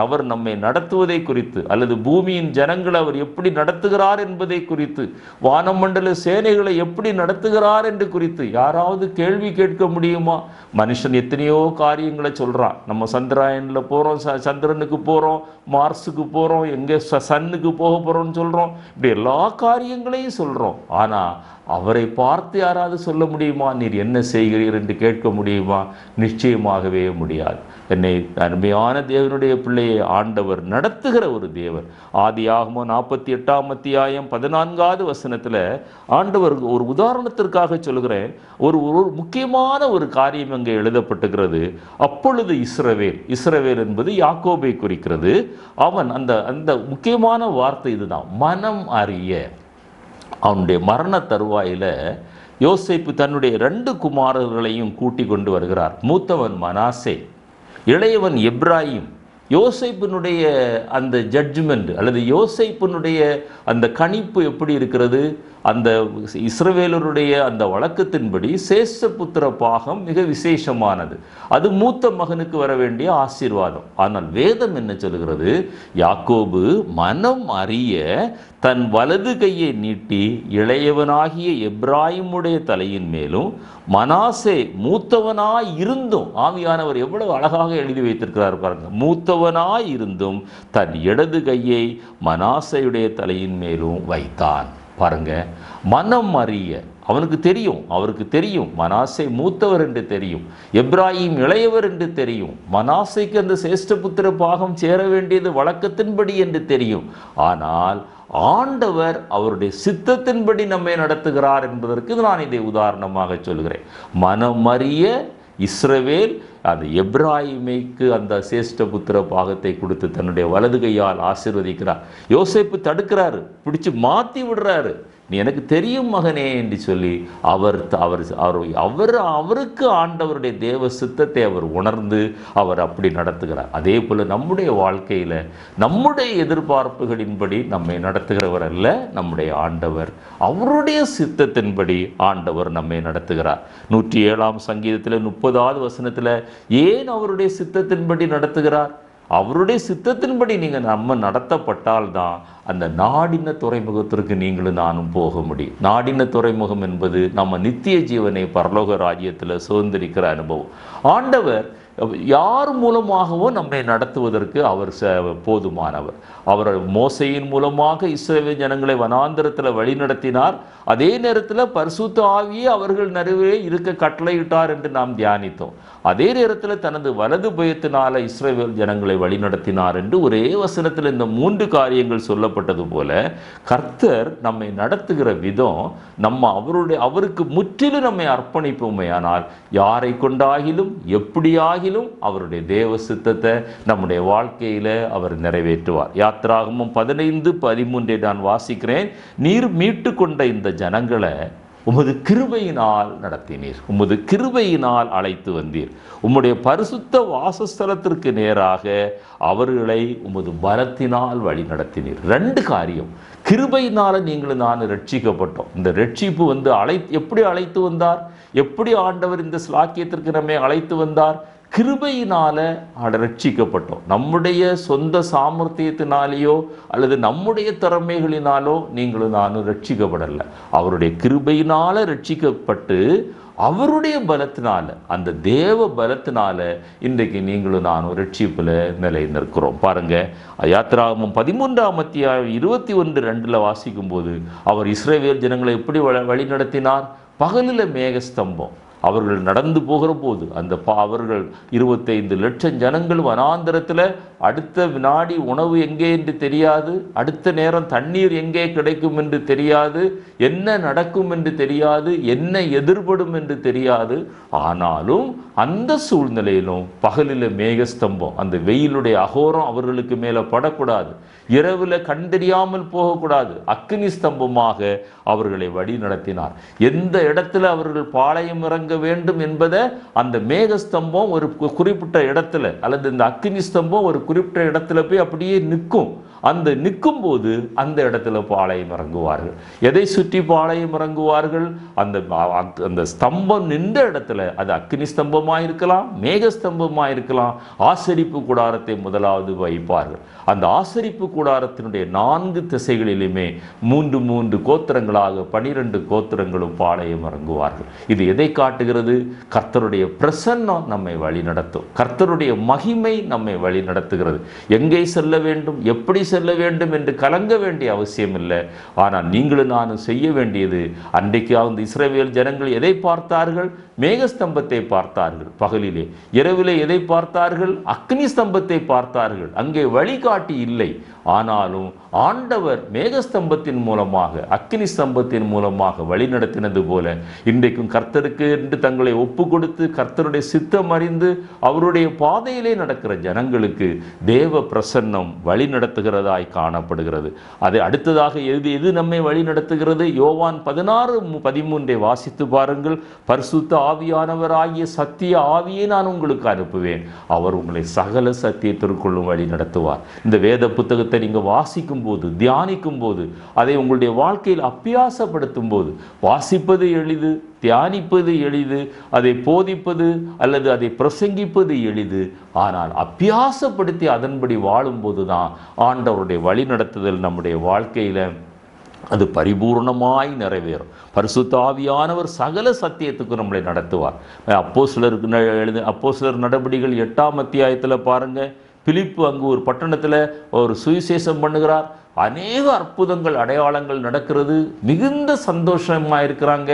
அவர் நம்மை நடத்துவதை குறித்து, அல்லது பூமியின் ஜனங்களை அவர் எப்படி நடத்துகிறார் என்பதை குறித்து, வானமண்டல சேனைகளை எப்படி நடத்துகிறார் என்று குறித்து யாராவது கேள்வி கேட்க முடியுமா? மனுஷன் எத்தனையோ காரியங்களை சொல்றான். நம்ம சந்திராயன்ல போறோம், சந்திரனுக்கு போறோம், மார்ஸுக்கு போகிறோம், எங்கே சன்னுக்கு போக போகிறோம்னு சொல்கிறோம், இப்படி எல்லா காரியங்களையும் சொல்கிறோம். ஆனால் அவரை பார்த்து யாராவது சொல்ல முடியுமா, நீர் என்ன செய்கிறீர் என்று கேட்க முடியுமா? நிச்சயமாகவே முடியாது. என்னை அருமையான தேவனுடைய பிள்ளையை ஆண்டவர் நடத்துகிற ஒரு தேவர். ஆதியாகமம் 48ஆம் அத்தியாயம் 14வது வசனத்தில் ஆண்டவர் ஒரு உதாரணத்திற்காக சொல்கிறேன், ஒரு முக்கியமான ஒரு காரியம் அங்கே எழுதப்பட்டுகிறது. அப்பொழுது இஸ்ரவேல் என்பது யாக்கோபை குறிக்கிறது. அவன் அந்த முக்கியமான வார்த்தை இதுதான், மனம் அறிய. அவனுடைய மரண தருவாயில் யோசேப்பு தன்னுடைய 2 குமாரர்களையும் கூட்டி கொண்டு வருகிறார். மூத்தவன் மனாசே, இளையவன் எப்ராயிம். யோசேப்பினுடைய அந்த ஜட்ஜ்மெண்ட் அல்லது யோசேப்பினுடைய அந்த கணிப்பு எப்படி இருக்கிறது? அந்த இஸ்ரவேலருடைய அந்த வழக்கத்தின்படி சேஷ்டபுத்திர பாகம் மிக விசேஷமானது. அது மூத்த மகனுக்கு வர வேண்டிய ஆசீர்வாதம். ஆனால் வேதம் என்ன சொல்கிறது? யாக்கோபு மனம் அறிய தன் வலது கையை நீட்டி இளையவனாகிய எப்ராயிமுடைய தலையின் மேலும் மனாசே மூத்தவனாய் இருந்தும், ஆவியானவர் எவ்வளவு அழகாக எழுதி வைத்திருக்கிறார் பாருங்க, மூத்தவனாய் இருந்தும் தன் இடது கையை மனாசையுடைய தலையின் மேலும் வைத்தான். பாருங்க, மனம் அறிய. அவருக்கு தெரியும் மனாசே மூத்தவர் என்று தெரியும், எப்ராயிம் இளையவர் என்று தெரியும், மனாசைக்கு அந்த சேஷ்டபுத்திர பாகம் சேர வேண்டியது வழக்கத்தின்படி என்று தெரியும். ஆனால் ஆண்டவர் அவருடைய சித்தத்தின்படி நம்மை நடத்துகிறார் என்பதற்கு நான் இதை உதாரணமாக சொல்கிறேன். மனமறிய இஸ்ரவேல் அந்த எப்ராயிமைக்கு அந்த சேஷ்டபுத்திர பாகத்தை கொடுத்து தன்னுடைய வலது கையால் ஆசீர்வதிக்கிறார். யோசேப்பு தடுக்கிறாரு, பிடிச்சு மாற்றி விடுறாரு. நீ எனக்கு தெரியும் மகனே என்று சொல்லி அவருக்கு ஆண்டவருடைய தேவ சித்தத்தை அவர் உணர்ந்து அவர் அப்படி நடத்துகிறார். அதே போல் நம்முடைய வாழ்க்கையில் நம்முடைய எதிர்பார்ப்புகளின்படி நம்மை நடத்துகிறவர் அல்ல நம்முடைய ஆண்டவர். அவருடைய சித்தத்தின்படி ஆண்டவர் நம்மை நடத்துகிறார். 107ஆம் சங்கீதத்தில் 30வது வசனத்தில் ஏன் அவருடைய சித்தத்தின்படி நடத்துகிறார்? அவருடைய சித்தத்தின்படி நீங்கள் நம்ம நடத்தப்பட்டால்தான் அந்த நாடின துறைமுகத்திற்கு நீங்களும் நானும் போக முடியும். நாடின துறைமுகம் என்பது நம்ம நித்திய ஜீவனை பரலோக ராஜ்யத்தில் சுதந்திரிக்கிற அனுபவம். ஆண்டவர் யார் மூலமாகவோ நம்மை நடத்துவதற்கு அவர் போதுமானவர். அவர் மோசையின் மூலமாக இஸ்ரவேல் ஜனங்களை வனாந்திரத்தில் வழி நடத்தினார். அதே நேரத்தில் பரிசுத்த ஆவியே அவர்கள் நடுவே இருக்க கட்டளையிட்டார் என்று நாம் தியானித்தோம். அதே நேரத்தில் தனது வலது பயத்தினால இஸ்ரவேல் ஜனங்களை வழி நடத்தினார் என்று ஒரே வசனத்தில் இந்த 3 காரியங்கள் சொல்லப்பட்டது போல கர்த்தர் நம்மை நடத்துகிற விதம் அவருக்கு முற்றிலும் நம்மை அர்ப்பணிப்போமையானால் யாரை கொண்டாகிலும் எப்படியாகிலும் அவருடைய தேவ சித்தத்தை நம்முடைய வாழ்க்கையில் அவர் நிறைவேற்றுவார். யாத்திராகமம் 15:13 நான் வாசிக்கிறேன். நீர் மீட்டு கொண்ட இந்த ஜனங்களை உமது கிருபையினால் நடத்தினீர், உமது கிருபையினால் அழைத்து வந்தீர், உம்முடைய பரிசுத்த வாசஸ்தலத்திற்கு நேராக அவர்களை உமது பலத்தினால் வழி நடத்தினீர். 2 காரியம். கிருபையினால நீங்களும் நான் ரட்சிக்கப்பட்டோம். இந்த ரட்சிப்பு எப்படி அழைத்து வந்தார்? எப்படி ஆண்டவர் இந்த ஸ்லாக்கியத்திற்கு நம்மை அழைத்து வந்தார்? கிருபையினால ரட்சிக்கப்பட்டோம். நம்முடைய சொந்த சாமர்த்தியத்தினாலேயோ அல்லது நம்முடைய திறமைகளினாலோ நீங்களும் நானும் ரட்சிக்கப்படலை. அவருடைய கிருபையினால ரட்சிக்கப்பட்டு அவருடைய பலத்தினால, அந்த தேவ பலத்தினால இன்றைக்கு நீங்களும் நானும் ரட்சிப்பில் நிலை நிற்கிறோம். பாருங்க, யாத்திராகமம் 13ஆம் அத்தியாயம் 21:2 வாசிக்கும் போது அவர் இஸ்ரவேல் ஜனங்களை எப்படி வழி நடத்தினார்? பகலில் மேகஸ்தம்பம். அவர்கள் நடந்து போகிற போது அவர்கள் 25 லட்சம் ஜனங்கள் வனாந்திரத்தில் அடுத்த வினாடி உணவு எங்கே என்று தெரியாது, அடுத்த நேரம் தண்ணீர் எங்கே கிடைக்கும் என்று தெரியாது, என்ன நடக்கும் என்று தெரியாது, என்ன எதிர்படும் என்று தெரியாது. ஆனாலும் அந்த சூழ்நிலையிலும் பகலில் மேகஸ்தம்பம், அந்த வெயிலுடைய அகோரம் அவர்களுக்கு மேலே படக்கூடாது, இரவில் கண்டறியாமல் போகக்கூடாது, அக்னி ஸ்தம்பமாக அவர்களை வழி நடத்தினார். எந்த இடத்துல அவர்கள் பாளையம் இறங்க வேண்டும் என்பதை அந்த மேகஸ்தம்பம் ஒரு குறிப்பிட்ட இடத்துல அல்லது இந்த அக்னி ஸ்தம்பம் ஒரு குறிப்பிட்ட இடத்துல போய் அப்படியே நிற்கும். அந்த நிற்கும் போது அந்த இடத்துல பாளையம் இறங்குவார்கள். எதை சுற்றி பாளையம் இறங்குவார்கள்? அந்த ஸ்தம்பம் நின்ற இடத்துல, அது அக்கினி ஸ்தம்பமாக இருக்கலாம், மேக ஸ்தம்பமாக இருக்கலாம், ஆசரிப்பு கூடாரத்தை முதலாவது வைப்பார்கள். அந்த ஆசரிப்பு கூடாரத்தினுடைய 4 திசைகளிலுமே 3 கோத்திரங்களாக 12 கோத்திரங்களும் பாளையம் இறங்குவார்கள். இது எதை காட்டுகிறது? கர்த்தருடைய பிரசன்னம் நம்மை வழி நடத்தும். கர்த்தருடைய மகிமை நம்மை வழி நடத்துகிறது. எங்கே செல்ல வேண்டும், எப்படி செல்ல வேண்டும் என்று கலங்க வேண்டிய அவசியம் இல்லை. ஆனால் நீங்களும் நானும் செய்ய வேண்டியது, அன்றைக்கு அந்த இஸ்ரவேல் ஜனங்கள் எதை பார்த்தார்கள்? மேகஸ்தம்பத்தை பார்த்தார்கள் பகலிலே. இரவிலே எதை பார்த்தார்கள்? அக்னி ஸ்தம்பத்தை பார்த்தார்கள். அங்கே வழிகாட்டி இல்லை. ஆனாலும் ஆண்டவர் மேகஸ்தம்பத்தின் மூலமாக, அக்னி ஸ்தம்பத்தின் மூலமாக வழி நடத்தினது போல இன்றைக்கும் கர்த்தருக்கு என்று தங்களை ஒப்பு கொடுத்து கர்த்தருடைய சித்தம் அறிந்து அவருடைய பாதையிலே நடக்கிற ஜனங்களுக்கு தேவ பிரசன்னம் வழி நடத்துகிறதாய் காணப்படுகிறது. அதை அடுத்ததாக எது நம்மை வழி நடத்துகிறது? யோவான் 16:13 வாசித்து பாருங்கள். பரிசுத்த ஆவியானவராகிய சத்திய ஆவியை நான் உங்களுக்கு அனுப்புவேன், அவர் உங்களை சகல சத்தியத்திற்குள்ளும் வழி நடத்துவார். இந்த வேத புத்தகத்தை நீங்க வாசிக்கும் போது, தியானிக்கும் போது, அதை உங்களுடைய வாழ்க்கையில் அபியாசப்படுத்தும் போது, வாசிப்பது எளிது, தியானிப்பது எளிது, அதை போதிப்பது அல்லது அதை பிரசங்கிப்பது எளிது. ஆனால் அபியாசப்படுத்தி அதன்படி வாழும்போது தான் ஆண்டவருடைய வழி நடத்துதல் நம்முடைய வாழ்க்கையில அது பரிபூர்ணமாய் நிறைவேறும். பரிசுத்த ஆவியானவர் சகல சத்தியத்துக்கு நம்மளை நடத்துவார். அப்போஸ்தலர் நடபடிகள் 8ஆம் அத்தியாயத்தில் பாருங்க, பிலிப்பு அங்கு ஒரு பட்டணத்தில் ஒரு சுவிசேஷம் பண்ணுகிறார். அநேக அற்புதங்கள் அடையாளங்கள் நடக்கிறது. மிகுந்த சந்தோஷமாக இருக்கிறாங்க.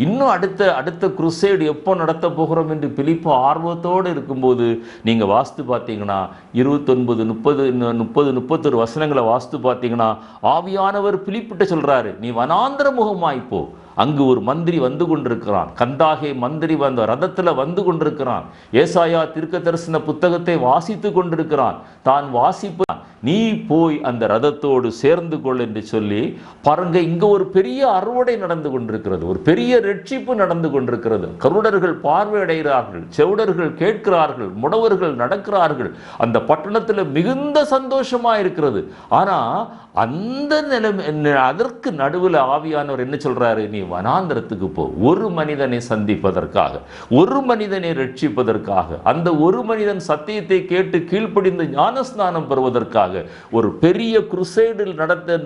இன்னும் அடுத்த குருசேடு எப்போ நடத்த போகிறோம் என்று பிலிப்பு ஆர்வத்தோடு இருக்கும்போது நீங்கள் வாஸ்து பார்த்தீங்கன்னா 29-30-31 வசனங்களை வாஸ்து பார்த்தீங்கன்னா ஆவியானவர் பிலிப்பிட்ட சொல்கிறாரு, நீ வனாந்திர முகமாய்ப்போ. அங்கு ஒரு மந்திரி வந்து கொண்டிருக்கிறான். கந்தாகே மந்திரி வந்த ரதத்தில் வந்து கொண்டிருக்கிறான். ஏசாயா தீர்க்க தரிசன புத்தகத்தை வாசித்து கொண்டிருக்கிறான். தான் வாசிப்பான், நீ போய் அந்த ரதத்தோடு சேர்ந்து கொள் என்று சொல்லி பாருங்க. இங்க ஒரு பெரிய அறுவடை நடந்து கொண்டிருக்கிறது, ஒரு பெரிய ரட்சிப்பு நடந்து கொண்டிருக்கிறது. கருடர்கள் பார்வையடைகிறார்கள், செவுடர்கள் கேட்கிறார்கள், முடவர்கள் நடக்கிறார்கள். அந்த பட்டணத்தில் மிகுந்த சந்தோஷமா இருக்கிறது. ஆனா அந்த நிலைமை, அதற்கு நடுவில் ஆவியானவர் என்ன சொல்றாரு? நீ வனாந்திரத்துக்கு போ, ஒரு மனிதனை சந்திப்பதற்காக, ஒரு மனிதனை ரட்சிப்பதற்காக, அந்த ஒரு மனிதன் சத்தியத்தை கேட்டு கீழ்ப்படிந்து ஞானஸ்நானம் பெறுவதற்காக ஒரு பெரிய குருசேடில்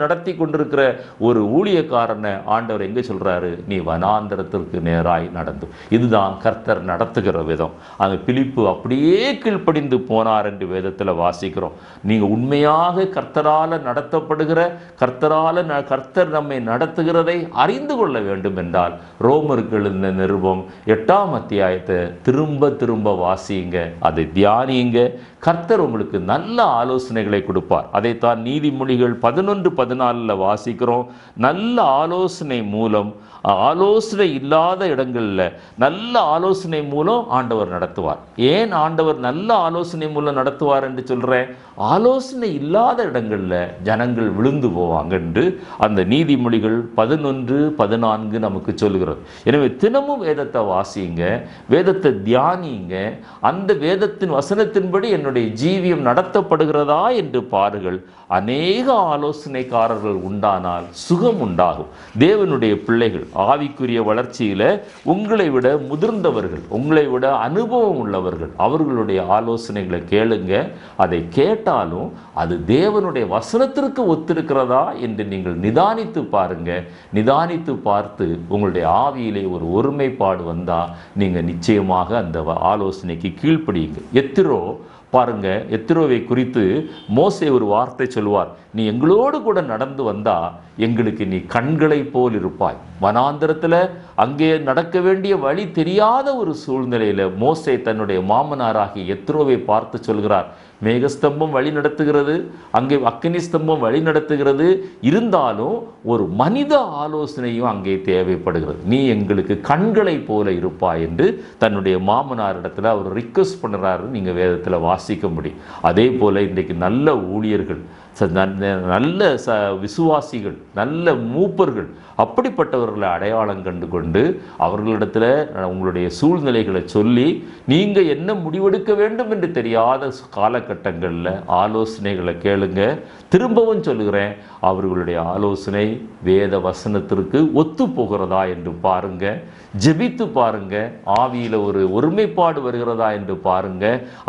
நடத்தி கொண்டிருக்கிற ஒரு ஊழியக்காரனை ஆண்டவர் எங்க சொல்றாரு? நீ வனாந்திரத்திற்கு நேராய் நடந்து. இதுதான் கர்த்தர் நடத்துகிற விதம். அந்த பிலிப்பு அப்படியே கீழ்ப்படிந்து போனார் என்று வேதத்தில் வாசிக்கிறோம். நீங்க உண்மையாக கர்த்தரால நடத்தப்படுகிற, கர்த்தர் நம்மை நடத்துகிறதை அறிந்து கொள்ள வேண்டும் என்றால் ரோமருக்கு எழுதின நிருபம் 8ஆம் அத்தியாயத்தை திரும்ப வாசியுங்க, அதை தியானியுங்க. கர்த்தர் உங்களுக்கு நல்ல ஆலோசனைகளை கொடுப்பார். அதைத்தான் நீதிமொழிகள் 11:14 வாசிக்கிறோம். நல்ல ஆலோசனை மூலம், ஆலோசனை இல்லாத இடங்களில் நல்ல ஆலோசனை மூலம் ஆண்டவர் நடத்துவார். ஏன் ஆண்டவர் நல்ல ஆலோசனை மூலம் நடத்துவார் என்று சொல்றேன்? ஆலோசனை இல்லாத இடங்களில் ஜனங்கள் விழுந்து போவாங்க என்று அந்த நீதிமொழிகள் 11:14 நமக்கு சொல்லுகிறது. எனவே தினமும் வேதத்தை வாசியுங்க, வேதத்தை தியானியுங்க. அந்த வேதத்தின் வசனத்தின்படி என்னுடைய ஜீவியம் நடத்தப்படுகிறதா என்று பாருங்கள். அநேக ஆலோசனைக்காரர்கள் உண்டானால் சுகம் உண்டாகும். தேவனுடைய பிள்ளைகள் ஆவிக்குரிய வளர்ச்சியில உங்களை விட முதிர்ந்தவர்கள், உங்களை விட அனுபவம் உள்ளவர்கள், அவர்களுடைய ஆலோசனைகளை கேளுங்க. அதை கேட்டாலும் அது தேவனுடைய வசனத்திற்கு ஒத்திருக்கிறதா என்று நீங்கள் நிதானித்து பாருங்க. நிதானித்து பார்த்து உங்களுடைய ஆவியிலே ஒரு ஒருமைப்பாடு வந்தா நீங்க நிச்சயமாக அந்த ஆலோசனைக்கு கீழ்ப்படியுங்க. எத்திரோ பாருங்க, எத்திரோவை குறித்து மோசே ஒரு வார்த்தை சொல்வார், நீ எங்களோடு கூட நடந்து வந்தா எங்களுக்கு நீ கண்களை போல் இருப்பாய். வனாந்திரத்தில் அங்கே நடக்க வேண்டிய வழி தெரியாத ஒரு சூழ்நிலையில மோசே தன்னுடைய மாமனாராகிய எத்ரோவை பார்த்து சொல்கிறார், மேகஸ்தம்பம் வழி நடத்துகிறது, அங்கே அக்கினி ஸ்தம்பம் வழி நடத்துகிறது, இருந்தாலும் ஒரு மனித ஆலோசனையும் அங்கே தேவைப்படுகிறது. நீ எங்களுக்கு கண்களை போல இருப்பாய் என்று தன்னுடைய மாமனாரிடத்தில் அவர் ரிக்வெஸ்ட் பண்ணுறாரு. நீங்கள் வேதத்தில் வாசிக்க முடியும். அதே போல இன்றைக்கு நல்ல ஊழியர்கள், நல்ல விசுவாசிகள், நல்ல மூப்பர்கள், அப்படிப்பட்டவர்களை அடையாளம் கண்டு கொண்டு அவர்களிடத்தில் உங்களுடைய சூழ்நிலைகளை சொல்லி நீங்கள் என்ன முடிவெடுக்க வேண்டும் என்று தெரியாத காலகட்டங்களில் ஆலோசனைகளை கேளுங்க. திரும்பவும் சொல்லுகிறேன், அவர்களுடைய ஆலோசனை வேத வசனத்திற்கு ஒத்து போகிறதா என்று பாருங்க, ஜெபித்து பாருங்க, ஆவியில் ஒரு ஒருமைப்பாடு வருகிறதா என்று பாருங்க,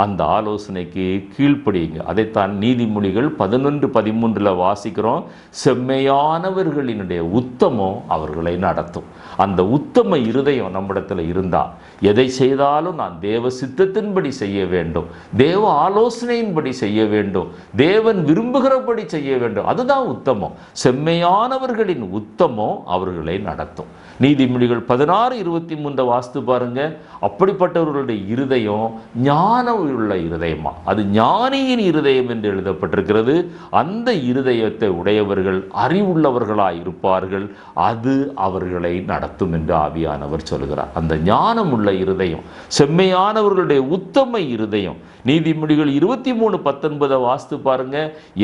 அந்த ஆலோசனைக்கு கீழ்ப்படியுங்க. அதைத்தான் நீதிமொழிகள் 11:13 வாசிக்கிறோம். செம்மையானவர்களினுடைய உத்தமம் அவர்களை நடத்தும். அந்த உத்தம இருதயம் நம்மிடத்தில் இருந்தா எதை செய்தாலும் நான் தேவ சித்தத்தின்படி செய்ய வேண்டும், தேவ ஆலோசனையின்படி செய்ய வேண்டும், தேவன் விரும்புகிறபடி செய்ய வேண்டும். அதுதான் உத்தமம். செம்மையானவர்களின் உத்தமம் அவர்களை நடத்தும். நீதிமொழிகள் 16:23 வாசித்து பாருங்க. அப்படிப்பட்டவர்களுடைய இருதயம் ஞானம் உள்ள இருதயமா, அது ஞானியின் இருதயம் என்று எழுதப்பட்டிருக்கிறது. அந்த இருதயத்தை உடையவர்கள் அறிவுள்ளவர்களாய் இருப்பார்கள், அது அவர்களை நடத்தும் என்று ஆவியானவர் சொல்கிறார். அந்த ஞானம் உள்ள இருதயம், செம்மையானவர்களுடைய உத்தம இருதயம். நீதிமொழிகள் 23:19 வாசித்து பாருங்க.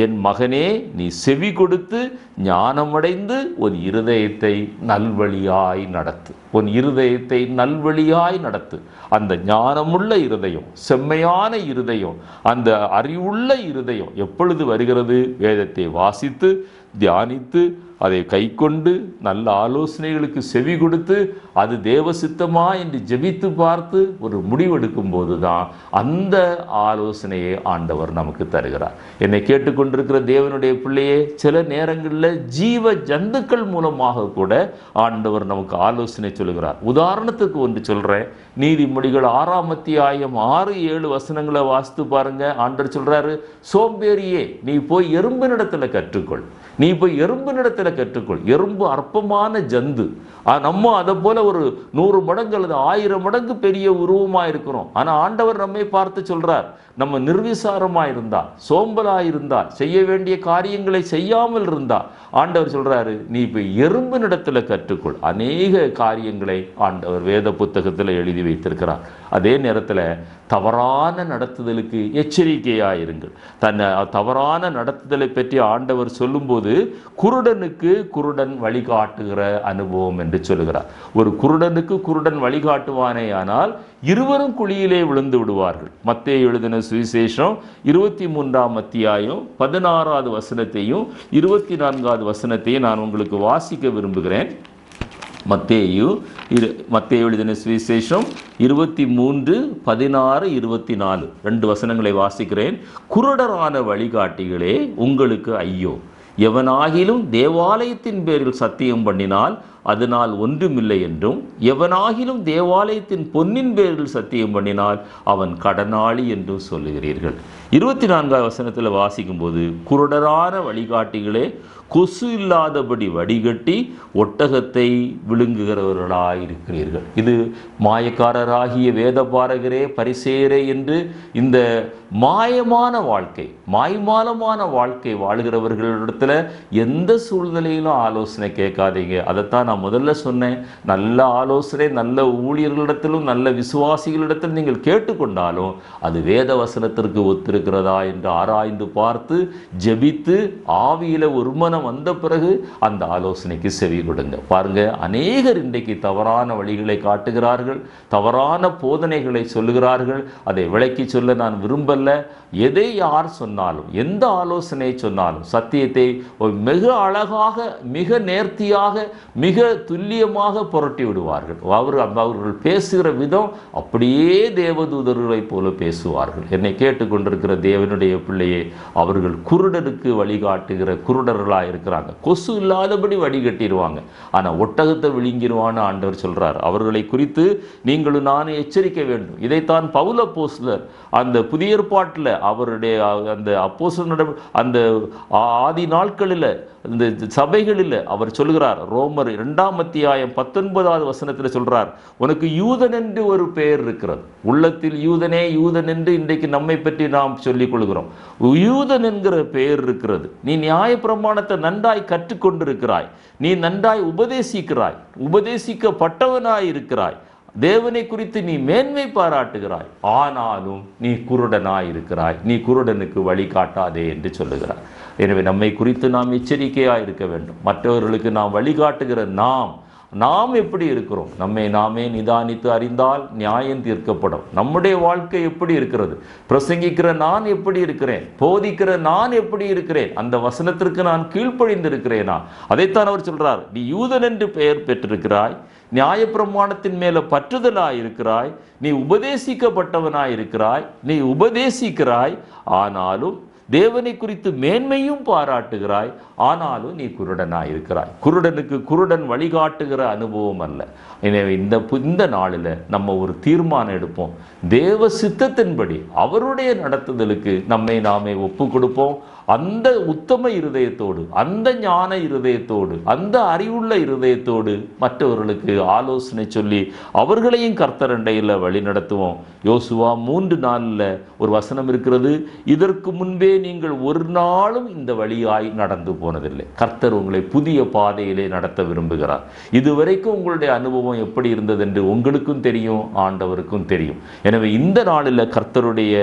என் மகனே, நீ செவி கொடுத்து ஞானமடைந்து உன் இருதயத்தை நல்வழியாய் நடத்து. உன் இருதயத்தை நல்வழியாய் நடத்து. அந்த ஞானமுள்ள இருதயம், செம்மையான இருதயம், அந்த அறிவுள்ள இருதயம் எப்பொழுது வருகிறது? வேதத்தை வாசித்து தியானித்து அதை கை கொண்டு நல்ல ஆலோசனைகளுக்கு செவி கொடுத்து அது தேவ சித்தமா என்று ஜெபித்து பார்த்து ஒரு முடிவெடுக்கும் போது தான் அந்த ஆலோசனையை ஆண்டவர் நமக்கு தருகிறார். என்னை கேட்டுக்கொண்டிருக்கிற தேவனுடைய பிள்ளையே, சில நேரங்களில் ஜீவ ஜந்துக்கள் மூலமாக கூட ஆண்டவர் நமக்கு ஆலோசனை சொல்கிறார். உதாரணத்துக்கு ஒன்று சொல்கிறேன். நீதிமொழிகள் 6:6-7 வசனங்களை வாசித்து பாருங்க. ஆண்டவர் சொல்றாரு, சோம்பேறியே, நீ போய் எறும்பினிடத்தில் கற்றுக்கொள், நீ போய் எறும்பினிடத்தில் கற்றுக்கொள். எறும்பு அற்பமான ஜந்து. நம்ம அதை போல ஒரு 100 மடங்கு அல்லது 1000 மடங்கு பெரிய உருவமாக இருக்கிறோம். ஆனால் ஆண்டவர் நம்மை பார்த்து சொல்றார், நம்ம நிர்விசாரமாக இருந்தா, சோம்பலாக இருந்தா, செய்ய வேண்டிய காரியங்களை செய்யாமல் இருந்தா, ஆண்டவர் சொல்றாரு, நீ இப்போ எறும்பினிடத்தில் கற்றுக்கொள். அநேக காரியங்களை ஆண்டவர் வேத புத்தகத்தில் எழுதி வைத்திருக்கிறார். அதே நேரத்தில் தவறான நடத்துதலுக்கு எச்சரிக்கையாயிருங்கள். தன்னை தவறான நடத்துதலை பற்றி ஆண்டவர் சொல்லும்போது குருடனுக்கு குருடன் வழிகாட்டுகிற அனுபவம் என்று சொல்லுகிறார். ஒரு குருடனுக்கு குருடன் வழிகாட்டுவானே ஆனால் இருவரும் குழியிலே விழுந்து விடுவார்கள். மத்தேயு எழுதின சுவிசேஷம் 23ஆம் அத்தியாயம் 16வது வசனத்தையும் 24வது வசனத்தையும் நான் உங்களுக்கு வாசிக்க விரும்புகிறேன். மத்தேயு எழுதின சுவிசேஷம் 23, 16, 24 2 வசனங்களை வாசிக்கிறேன். குருடரான வழிகாட்டிகளே, உங்களுக்கு ஐயோ! எவனாகிலும் தேவாலயத்தின் பேரில் சத்தியம் பண்ணினால் அதனால் ஒன்றுமில்லை என்றும், எவனாகிலும் தேவாலயத்தின் பொன்னின் பேரில் சத்தியம் பண்ணினால் அவன் கடனாளி என்றும் சொல்லுகிறீர்கள். 24ஆம் வசனத்தில் வாசிக்கும் போது, குருடரான வழிகாட்டிகளே, கொசு இல்லாதபடி வடிகட்டி ஒட்டகத்தை விழுங்குகிறவர்களாயிருக்கிறீர்கள். இது மாயக்காரராகிய வேதபாரகரே, பரிசேயரே என்று இந்த மாயமான வாழ்க்கை, மாய்மாலமான வாழ்க்கை வாழ்கிறவர்களிடத்தில் எந்த சூழ்நிலையிலும் ஆலோசனை கேட்காதீங்க. அதைத்தான் நான் முதல்ல சொன்னேன். நல்ல ஆலோசனை நல்ல ஊழியர்களிடத்திலும் நல்ல விசுவாசிகளிடத்திலும் நீங்கள் கேட்டுக்கொண்டாலும் அது வேத வசனத்திற்கு ஒத்திருக்கிறதா என்று ஆராய்ந்து பார்த்து ஜெபித்து ஆவியில ஒருமனம் வந்த பிறகு அந்த ஆலோசனைக்கு செவி கொடுங்க. பாருங்க, அநேகர் இன்றைக்கு தவறான வழிகளை காட்டுகிறார்கள், தவறான போதனைகளை சொல்லுகிறார்கள். அதை விளக்கி சொல்ல நான் விரும்பல. எதை யார் சொன்னாலும், எந்த ஆலோசனை சொன்னாலும் சத்தியத்தை மிக அழகாக, மிக நேர்த்தியாக, மிக துல்லியமாக புரட்டி விடுவார்கள். அவர்கள் பேசுகிற விதம் அப்படியே தேவதூதர்களை போல பேசுவார்கள். என்னை கேட்டுக்கொண்டிருக்கிற தேவனுடைய பிள்ளையே, அவர்கள் குருடருக்கு வழிகாட்டுகிற குருடர்களாக இருக்கிறாங்க. கொசு இல்லாதபடி வடிகட்டிடுவாங்க, ஆனால் ஒட்டகத்தை விழுங்கிடுவான்னு ஆண்டவர் சொல்றார். அவர்களை குறித்து நீங்களும் நானும் எச்சரிக்க வேண்டும். இதைத்தான் பவுல் அப்போஸ்தலர் அந்த புதிய ஏற்பாட்டில் அவருடைய அந்த அப்போஸ்தலரிடம் அந்த ஆதி நாட்களில் இந்த சபைகளில் அவர் சொல்கிறார். ரோமர் 2ஆம் அத்தியாயம் 19வது வசனத்தில் சொல்றார், உனக்கு யூதன் என்று ஒரு பெயர் இருக்கிறது. உள்ளத்தில் யூதனே யூதன் என்று இன்றைக்கு நம்மை பற்றி நாம் சொல்லிக் கொள்கிறோம். யூதன் என்கிற பெயர் இருக்கிறது. நீ நியாயப்பிரமாணத்தை நன்றாய் கற்றுக்கொண்டிருக்கிறாய், நீ நன்றாய் உபதேசிக்கிறாய், உபதேசிக்கப்பட்டவனாய் இருக்கிறாய். தேவனை குறித்து நீ மேன்மை பாராட்டுகிறாய், ஆனாலும் நீ குருடனாய் இருக்கிறாய், நீ குருடனுக்கு வழி காட்டாதே என்று சொல்லுகிறார். எனவே நம்மை குறித்து நாம் எச்சரிக்கையாக இருக்க வேண்டும். மற்றவர்களுக்கு நாம் வழிகாட்டுகிற நாம் எப்படி இருக்கிறோம்? நம்மை நாமே நிதானித்து அறிந்தால் நியாயம் தீர்க்கப்படும். நம்முடைய வாழ்க்கை எப்படி இருக்கிறது? பிரசங்கிக்கிற நான் எப்படி இருக்கிறேன்? போதிக்கிற நான் எப்படி இருக்கிறேன்? அந்த வசனத்திற்கு நான் கீழ்ப்படிந்திருக்கிறேனா? அதைத்தான் அவர் சொல்றார். நீ யூதன் என்று பெயர் பெற்றிருக்கிறாய், நியாயப்பிரமாணத்தின் மேல பற்றுதலாய் இருக்கிறாய், நீ உபதேசிக்கப்பட்டவனாய் இருக்கிறாய், நீ உபதேசிக்கிறாய், ஆனாலும் தேவனை குறித்து மேன்மையும் பாராட்டுகிறாய், ஆனாலும் நீ குருடனாய் இருக்கிறாய். குருடனுக்கு குருடன் வழிகாட்டுகிற அனுபவம் அல்ல. எனவே இந்த நாளில் நம்ம ஒரு தீர்மானம் எடுப்போம். தேவ சித்தத்தின்படி அவருடைய நடத்துதலுக்கு நம்மை நாமே ஒப்பு கொடுப்போம். அந்த உத்தம இருதயத்தோடு, அந்த ஞான இருதயத்தோடு, அந்த அறிவுள்ள இருதயத்தோடு மற்றவர்களுக்கு ஆலோசனை சொல்லி அவர்களையும் கர்த்தரண்டையில் வழி நடத்துவோம். யோசுவா 3:4 ஒரு வசனம் இருக்கிறது. இதற்கு முன்பே நீங்கள் ஒரு நாளும் இந்த வழியாய் நடந்து போனதில்லை. கர்த்தர் உங்களை புதிய பாதையிலே நடத்த விரும்புகிறார். இதுவரைக்கும் உங்களுடைய அனுபவம் எப்படி இருந்தது என்று உங்களுக்கும் தெரியும், ஆண்டவருக்கும் தெரியும். எனவே இந்த நாளில் கர்த்தருடைய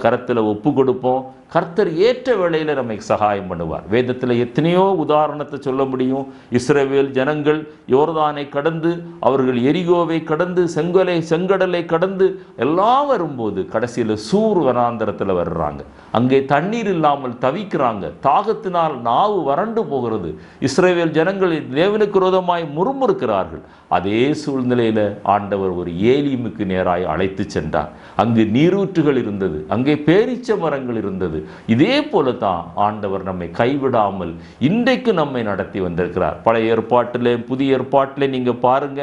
கரத்தில் ஒப்பு கொடுப்போம். கர்த்தர் ஏற்ற வேளையில் நம்மை சகாயம் பண்ணுவார். வேதத்தில் எத்தனையோ உதாரணத்தை சொல்ல முடியும். இஸ்ரவேல் ஜனங்கள் யோர்தானை கடந்து, அவர்கள் எரிகோவை கடந்து, செங்கடலை கடந்து எல்லாம் வரும்போது கடைசியில் சூர் வனாந்தரத்தில் வர்றாங்க. அங்கே தண்ணீர் இல்லாமல் தவிக்கிறாங்க. தாகத்தினால் நாவு வறண்டு போகிறது. இஸ்ரவேல் ஜனங்கள் தேவனுக்கு விரோதமாய் முறுமுறுக்கிறார்கள். அதே சூழ்நிலையில் ஆண்டவர் ஒரு ஏலிமுக்கு நேராய் அழைத்து சென்றார். அங்கு நீரூற்றுகள் இருந்தது, அங்கே பேரீச்ச மரங்கள் இருந்தது. இதே போல தான் ஆண்டவர் நம்மை கைவிடாமல் இன்றைக்கு நம்மை நடத்தி வந்திருக்கிறார். பழைய ஏற்பாட்டிலே புதிய ஏற்பாட்டிலே நீங்க பாருங்க,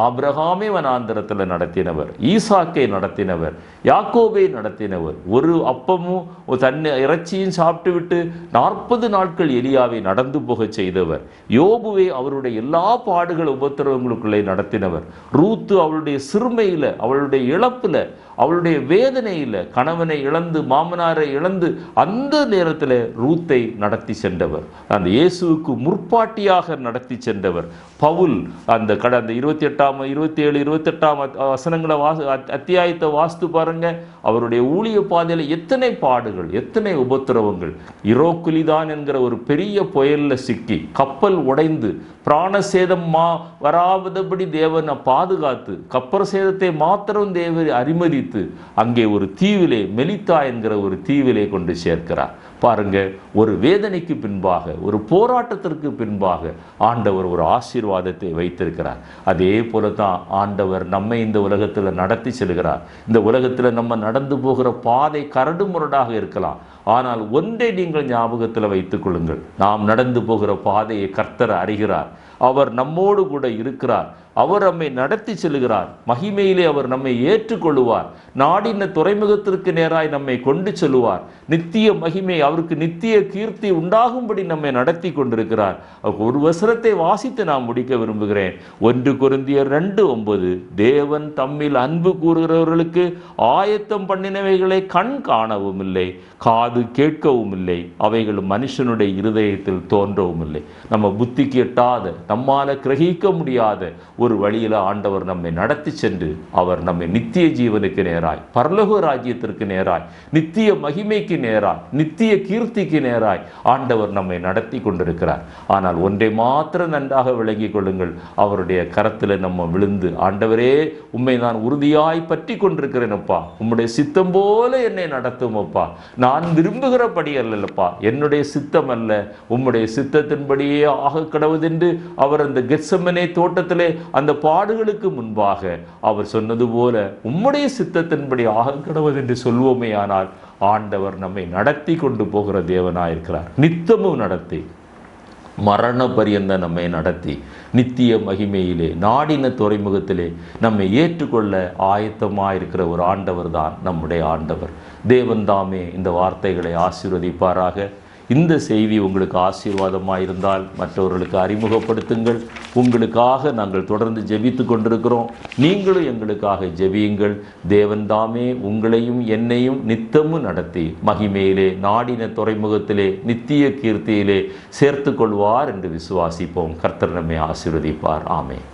ஆபிரகாமே வனாந்தரத்தில் நடத்தினவர், ஈசாக்கை நடத்தினவர், யாக்கோபை நடத்தினவர். ஒரு அப்பமும் இறைச்சியும் சாப்பிட்டு விட்டு 40 நாட்கள் எலியாவை நடந்து போக செய்தவர். யோபுவை அவருடைய எல்லா பாடுகள் உபத்திரவங்களுக்குள்ளே நடத்தினவர். ரூத்து அவளுடைய சிறுமையில், அவளுடைய இழப்பில், அவளுடைய வேதனையில், கணவனை இழந்து மாமனாரை இழந்து அந்த நேரத்தில் ரூத்தை நடத்தி சென்றவர். அந்த இயேசுவுக்கு முற்பாட்டியாக நடத்தி சென்றவர். பவுல் அந்த கடந்த 27, 28 வசனங்களை அத்தியாயத்தை வாசித்து பாருங்க. அவருடைய ஊழிய பாதையில் எத்தனை பாடுகள், எத்தனை உபத்திரவங்கள். இரோக்குலிதான் என்கிற ஒரு பெரிய புயல்ல சிக்கி கப்பல் உடைந்து பிராண சேதம் வராதபடி தேவனை பாதுகாத்து, கப்பல் சேதத்தை மாத்திரம் தேவனை அனுமதித்து அங்கே ஒரு தீவிலே, மெலித்தா என்கிற ஒரு தீவிலே கொண்டு சேர்க்கிறார். பாருங்க, ஒரு வேதனைக்கு பின்பாக, ஒரு போராட்டத்திற்கு பின்பாக ஆண்டவர் ஒரு ஆசீர்வாதத்தை வைத்திருக்கிறார். அதே போல தான் ஆண்டவர் நம்மை இந்த உலகத்தில் நடத்தி செல்கிறார். இந்த உலகத்தில் நம்ம நடந்து போகிற பாதை கரடு முரடாக இருக்கலாம். ஆனால் ஒன்றை நீங்கள் ஞாபகத்தில் வைத்துக் கொள்ளுங்கள். நாம் நடந்து போகிற பாதையை கர்த்தர் அறிகிறார். அவர் நம்மோடு கூட இருக்கிறார். அவர் நம்மை நடத்தி செல்கிறார். மகிமையிலே அவர் நம்மை ஏற்றுக்கொள்ளுவார். நாடின துறைமுகத்திற்கு நேராய் நம்மை கொண்டு செல்லுவார். நித்திய மகிமை, அவருக்கு நித்திய கீர்த்தி உண்டாகும்படி நம்மை நடத்தி கொண்டிருக்கிறார். ஒரு வசனத்தை வாசித்து நான் முடிக்க விரும்புகிறேன். 1 கொரிந்தியர் 2:9 தேவன் தம்மில் அன்பு கூறுகிறவர்களுக்கு ஆயத்தம் பண்ணினவைகளை கண் காணவும் இல்லை, காது கேட்கவும் இல்லை, அவைகள் மனுஷனுடைய இருதயத்தில் தோன்றவும் இல்லை. நம்ம புத்திக்கு எட்டாத, நம்மால கிரகிக்க முடியாத ஒரு வழியில் ஆண்டவர் நம்மை நடத்தி சென்று அவர் நம்மை நித்திய ஜீவனுக்கு நேராய், பரலோக ராஜ்யத்திற்கு நேராய், நித்திய மகிமைக்கு நேராய், நித்திய கீர்த்திக்கு நேராய் ஆண்டவர் நம்மை நடத்தி கொண்டிருக்கிறார். ஆனால் ஒன்றை மாத்திரம் நன்றாக விளங்கிக் கொள்ளுங்கள். அவருடைய கரத்தில் நம்ம விழுந்து, ஆண்டவரே உம்மை நான் உறுதியாய் பற்றி கொண்டிருக்கிறேனப்பா, உம்முடைய சித்தம் போல என்னை நடத்தும் அப்பா, நான் விரும்புகிறபடி அல்லப்பா, என்னுடைய சித்தம் அல்ல, உம்முடைய சித்தத்தின்படியே ஆக கடவுதென்று அவர் அந்த கெத்செமனே தோட்டத்திலே அந்த பாடுகளுக்கு முன்பாக அவர் சொன்னது போல உம்முடைய சித்தத்தின்படி ஆக கடவுள் என்று சொல்வோமே. ஆனால் ஆண்டவர் நம்மை நடத்தி கொண்டு போகிற தேவனாயிருக்கிறார். நித்தமும் நடத்தி, மரண பரியந்த நம்மை நடத்தி, நித்திய மகிமையிலே, நாடின துறைமுகத்திலே நம்மை ஏற்றுக்கொள்ள ஆயத்தமாயிருக்கிற ஒரு ஆண்டவர் தான் நம்முடைய ஆண்டவர். தேவன் தாமே இந்த வார்த்தைகளை ஆசீர்வதிப்பாராக. இந்த செய்தி உங்களுக்கு ஆசீர்வாதமாக இருந்தால் மற்றவர்களுக்கு அறிமுகப்படுத்துங்கள். உங்களுக்காக நாங்கள் தொடர்ந்து ஜெபித்து கொண்டிருக்கிறோம். நீங்களும் எங்களுக்காக ஜெபியுங்கள். தேவன் தாமே உங்களையும் என்னையும் நித்தமும் நடத்தி மகிமையிலே, நாடின துறைமுகத்திலே, நித்திய கீர்த்தியிலே சேர்த்து கொள்வார் என்று விசுவாசிப்போம். கர்த்தர் நம்மை ஆசீர்வதிப்பார். ஆமென்.